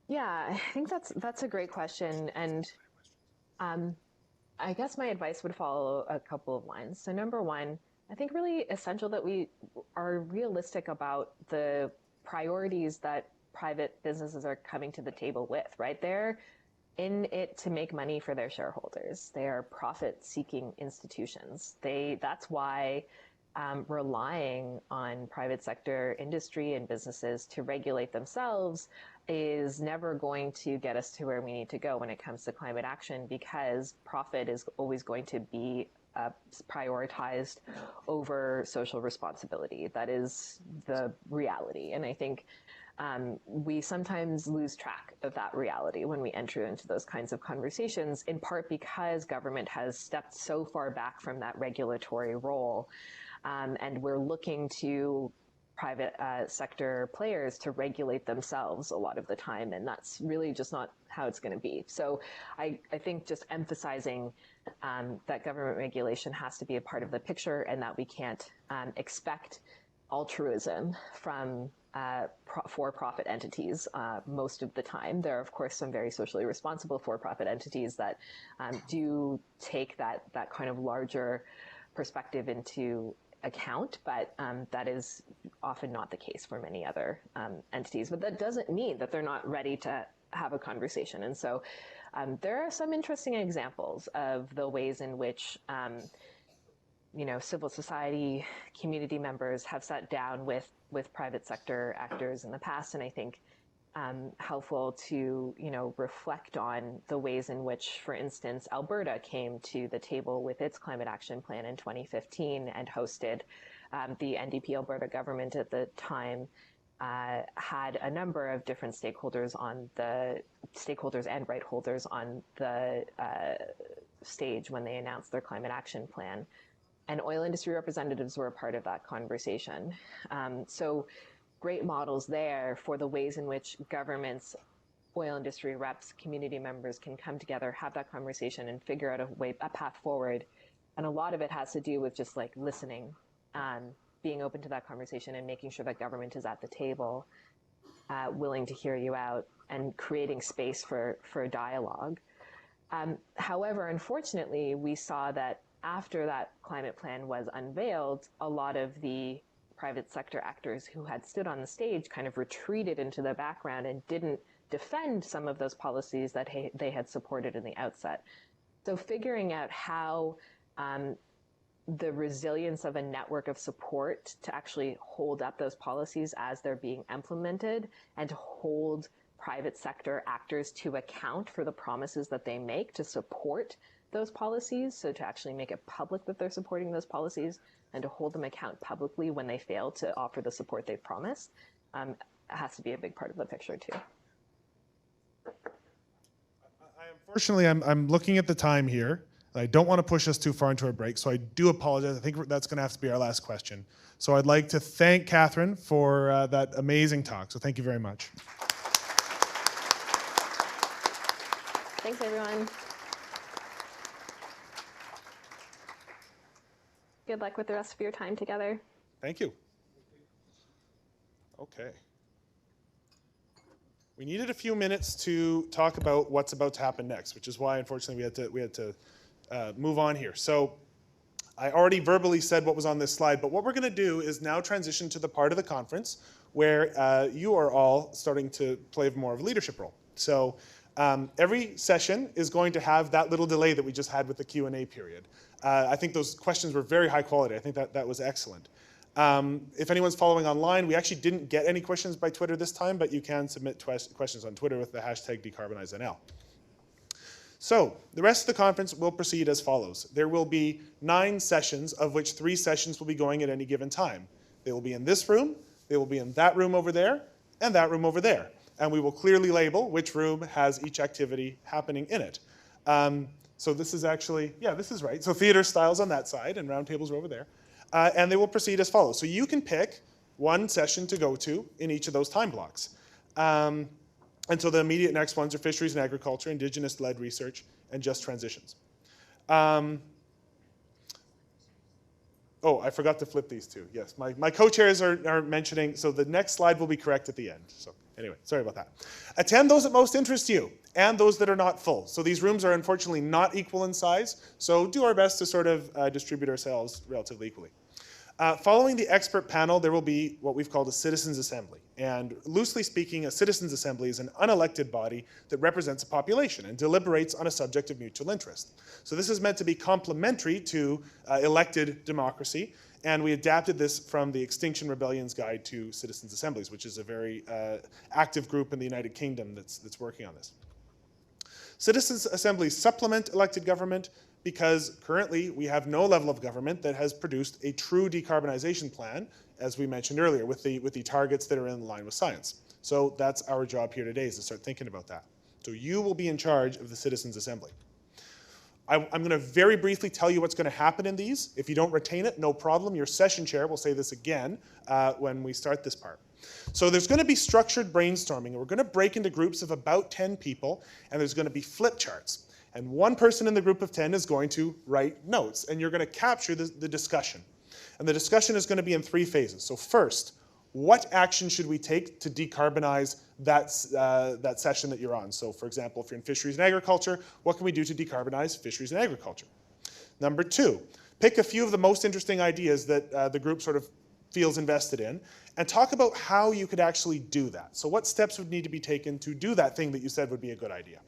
Yeah, I think that's a great question, and I guess my advice would follow a couple of lines. So number one, I think really essential that we are realistic about the priorities that private businesses are coming to the table with, right? They're in it to make money for their shareholders. They are profit-seeking institutions. That's why relying on private sector industry and businesses to regulate themselves is never going to get us to where we need to go when it comes to climate action, because profit is always going to be prioritized over social responsibility. That is the reality. And I think we sometimes lose track of that reality when we enter into those kinds of conversations, in part because government has stepped so far back from that regulatory role. And we're looking to private sector players to regulate themselves a lot of the time, and that's really just not how it's going to be. So I think just emphasizing that government regulation has to be a part of the picture, and that we can't expect altruism from for-profit entities most of the time. There are, of course, some very socially responsible for-profit entities that do take that kind of larger perspective into account, but that is often not the case for many other entities. But that doesn't mean that they're not ready to have a conversation. And so there are some interesting examples of the ways in which civil society community members have sat down with private sector actors in the past, and I think helpful to reflect on the ways in which, for instance, Alberta came to the table with its climate action plan in 2015 and hosted the NDP Alberta government at the time had a number of different stakeholders and right holders on the stage when they announced their climate action plan. And oil industry representatives were a part of that conversation. So great models there for the ways in which governments, oil industry reps, community members can come together, have that conversation, and figure out a path forward. And a lot of it has to do with just like listening, being open to that conversation, and making sure that government is at the table, willing to hear you out, and creating space for dialogue. However, unfortunately, we saw that after that climate plan was unveiled, a lot of the private sector actors who had stood on the stage kind of retreated into the background and didn't defend some of those policies that they had supported in the outset. So figuring out how the resilience of a network of support to actually hold up those policies as they're being implemented, and to hold private sector actors to account for the promises that they make to support those policies, so to actually make it public that they're supporting those policies and to hold them account publicly when they fail to offer the support they've promised, has to be a big part of the picture too. Unfortunately, I'm looking at the time here. I don't want to push us too far into our break, so I do apologize. I think that's going to have to be our last question. So I'd like to thank Catherine for that amazing talk. So thank you very much. Thanks, everyone. Good luck with the rest of your time together. Thank you. Okay. We needed a few minutes to talk about what's about to happen next, which is why, unfortunately, we had to move on here. So I already verbally said what was on this slide, but what we're going to do is now transition to the part of the conference where you are all starting to play more of a leadership role. So every session is going to have that little delay that we just had with the Q&A period. I think those questions were very high quality. I think that was excellent. If anyone's following online, we actually didn't get any questions by Twitter this time, but you can submit questions on Twitter with the hashtag Decarbonize NL. So the rest of the conference will proceed as follows. There will be 9 sessions, of which 3 sessions will be going at any given time. They will be in this room, they will be in that room over there, and that room over there. And we will clearly label which room has each activity happening in it. So this is actually, yeah, this is right. So theater styles on that side and round tables are over there. And they will proceed as follows. So you can pick one session to go to in each of those time blocks. And so the immediate next ones are fisheries and agriculture, Indigenous-led research, and just transitions. Oh, I forgot to flip these two. Yes, my co-chairs are mentioning, so the next slide will be correct at the end. So anyway, sorry about that. Attend those that most interest you and those that are not full. So these rooms are unfortunately not equal in size, so do our best to sort of distribute ourselves relatively equally. Following the expert panel, there will be what we've called a citizens' assembly. And loosely speaking, a citizens' assembly is an unelected body that represents a population and deliberates on a subject of mutual interest. So this is meant to be complementary to elected democracy, and we adapted this from the Extinction Rebellion's Guide to Citizens' Assemblies, which is a very active group in the United Kingdom that's working on this. Citizens' assemblies supplement elected government because currently we have no level of government that has produced a true decarbonization plan, as we mentioned earlier, with the targets that are in line with science. So that's our job here today, is to start thinking about that. So you will be in charge of the Citizens' Assembly. I'm going to very briefly tell you what's going to happen in these. If you don't retain it, no problem. Your session chair will say this again when we start this part. So there's going to be structured brainstorming, and we're going to break into groups of about 10 people, and there's going to be flip charts. And one person in the group of 10 is going to write notes, and you're going to capture the discussion. And the discussion is going to be in 3 phases. So first, what action should we take to decarbonize that session that you're on? So for example, if you're in fisheries and agriculture, what can we do to decarbonize fisheries and agriculture? Number 2, pick a few of the most interesting ideas that the group sort of feels invested in, and talk about how you could actually do that. So what steps would need to be taken to do that thing that you said would be a good idea?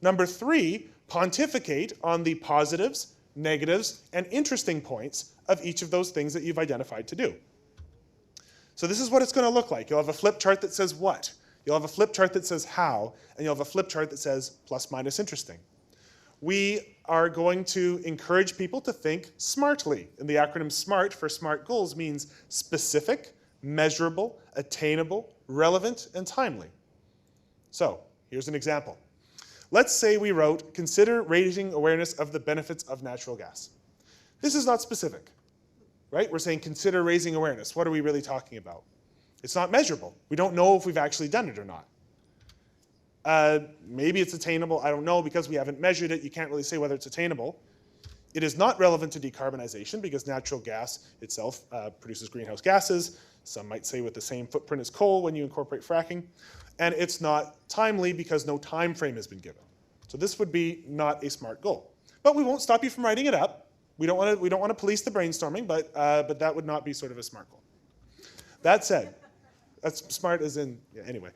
Number 3, pontificate on the positives, negatives, and interesting points of each of those things that you've identified to do. So this is what it's going to look like. You'll have a flip chart that says what, you'll have a flip chart that says how, and you'll have a flip chart that says plus minus interesting. We are going to encourage people to think smartly. And the acronym SMART for SMART goals means specific, measurable, attainable, relevant, and timely. So here's an example. Let's say we wrote, consider raising awareness of the benefits of natural gas. This is not specific, right? We're saying consider raising awareness. What are we really talking about? It's not measurable. We don't know if we've actually done it or not. Maybe it's attainable, I don't know, because we haven't measured it. You can't really say whether it's attainable. It is not relevant to decarbonization because natural gas itself produces greenhouse gases. Some might say with the same footprint as coal when you incorporate fracking. And it's not timely because no time frame has been given. So this would be not a SMART goal. But we won't stop you from writing it up. We don't want to police the brainstorming, but that would not be sort of a SMART goal. That said, that's SMART as in, yeah, anyway.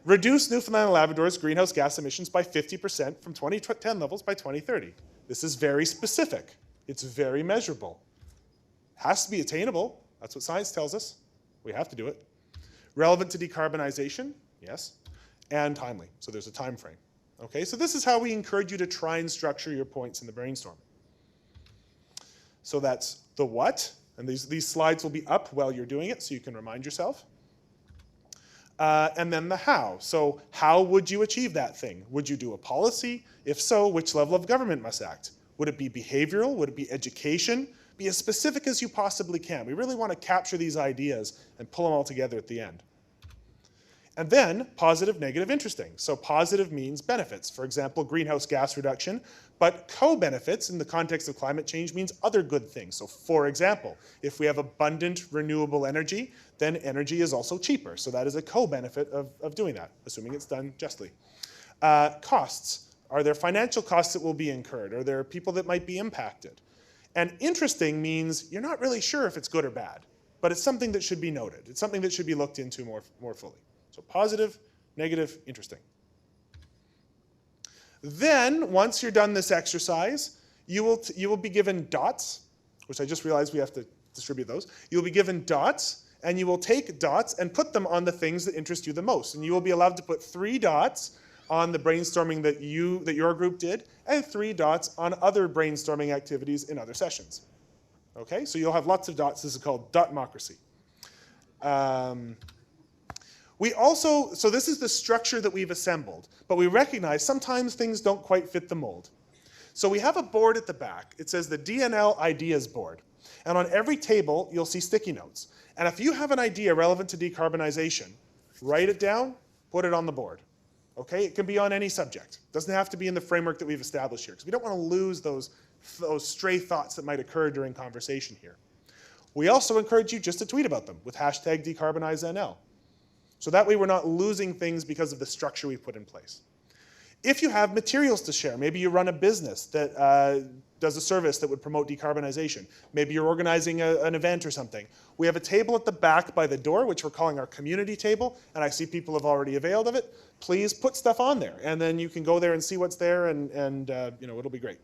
Reduce Newfoundland and Labrador's greenhouse gas emissions by 50% from 2010 levels by 2030. This is very specific. It's very measurable. Has to be attainable. That's what science tells us. We have to do it. Relevant to decarbonization, yes, and timely. So there's a time frame. Okay, so this is how we encourage you to try and structure your points in the brainstorm. So that's the what, and these slides will be up while you're doing it so you can remind yourself. And then the how. So how would you achieve that thing? Would you do a policy? If so, which level of government must act? Would it be behavioral? Would it be education? Be as specific as you possibly can. We really want to capture these ideas and pull them all together at the end. And then positive, negative, interesting. So positive means benefits. For example, greenhouse gas reduction. But co-benefits in the context of climate change means other good things. So for example, if we have abundant renewable energy, then energy is also cheaper. So that is a co-benefit of doing that, assuming it's done justly. Costs. Are there financial costs that will be incurred? Are there people that might be impacted? And interesting means you're not really sure if it's good or bad, but it's something that should be noted. It's something that should be looked into more fully. So positive, negative, interesting. Then, once you're done this exercise, you will be given dots, which I just realized we have to distribute those. You'll be given dots, and you will take dots and put them on the things that interest you the most. And you will be allowed to put 3 dots on the brainstorming that your group did, and 3 dots on other brainstorming activities in other sessions. Okay, so you'll have lots of dots. This is called dotmocracy. So this is the structure that we've assembled, but we recognize sometimes things don't quite fit the mold. So we have a board at the back. It says the DNL Ideas Board. And on every table, you'll see sticky notes. And if you have an idea relevant to decarbonization, write it down, put it on the board. Okay, it can be on any subject. It doesn't have to be in the framework that we've established here, because we don't want to lose those stray thoughts that might occur during conversation here. We also encourage you just to tweet about them with hashtag Decarbonize NL. So that way we're not losing things because of the structure we've put in place. If you have materials to share, maybe you run a business that does a service that would promote decarbonization. Maybe you're organizing an event or something. We have a table at the back by the door, which we're calling our community table, and I see people have already availed of it. Please put stuff on there, and then you can go there and see what's there, and it'll be great.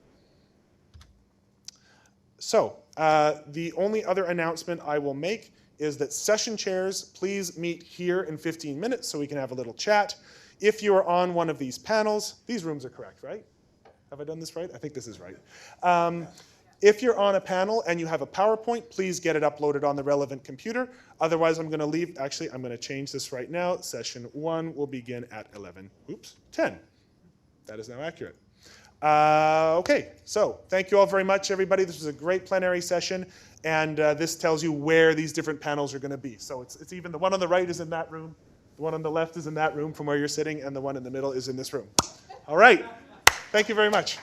So the only other announcement I will make is that session chairs, please meet here in 15 minutes so we can have a little chat. If you are on one of these panels, these rooms are correct, right? Have I done this right? I think this is right. If you're on a panel and you have a PowerPoint, please get it uploaded on the relevant computer. Otherwise, I'm going to leave. Actually, I'm going to change this right now. Session 1 will begin at 10. That is now accurate. Okay, so thank you all very much, everybody. This was a great plenary session, and this tells you where these different panels are going to be. So it's even the one on the right is in that room, the one on the left is in that room from where you're sitting, and the one in the middle is in this room. All right, thank you very much.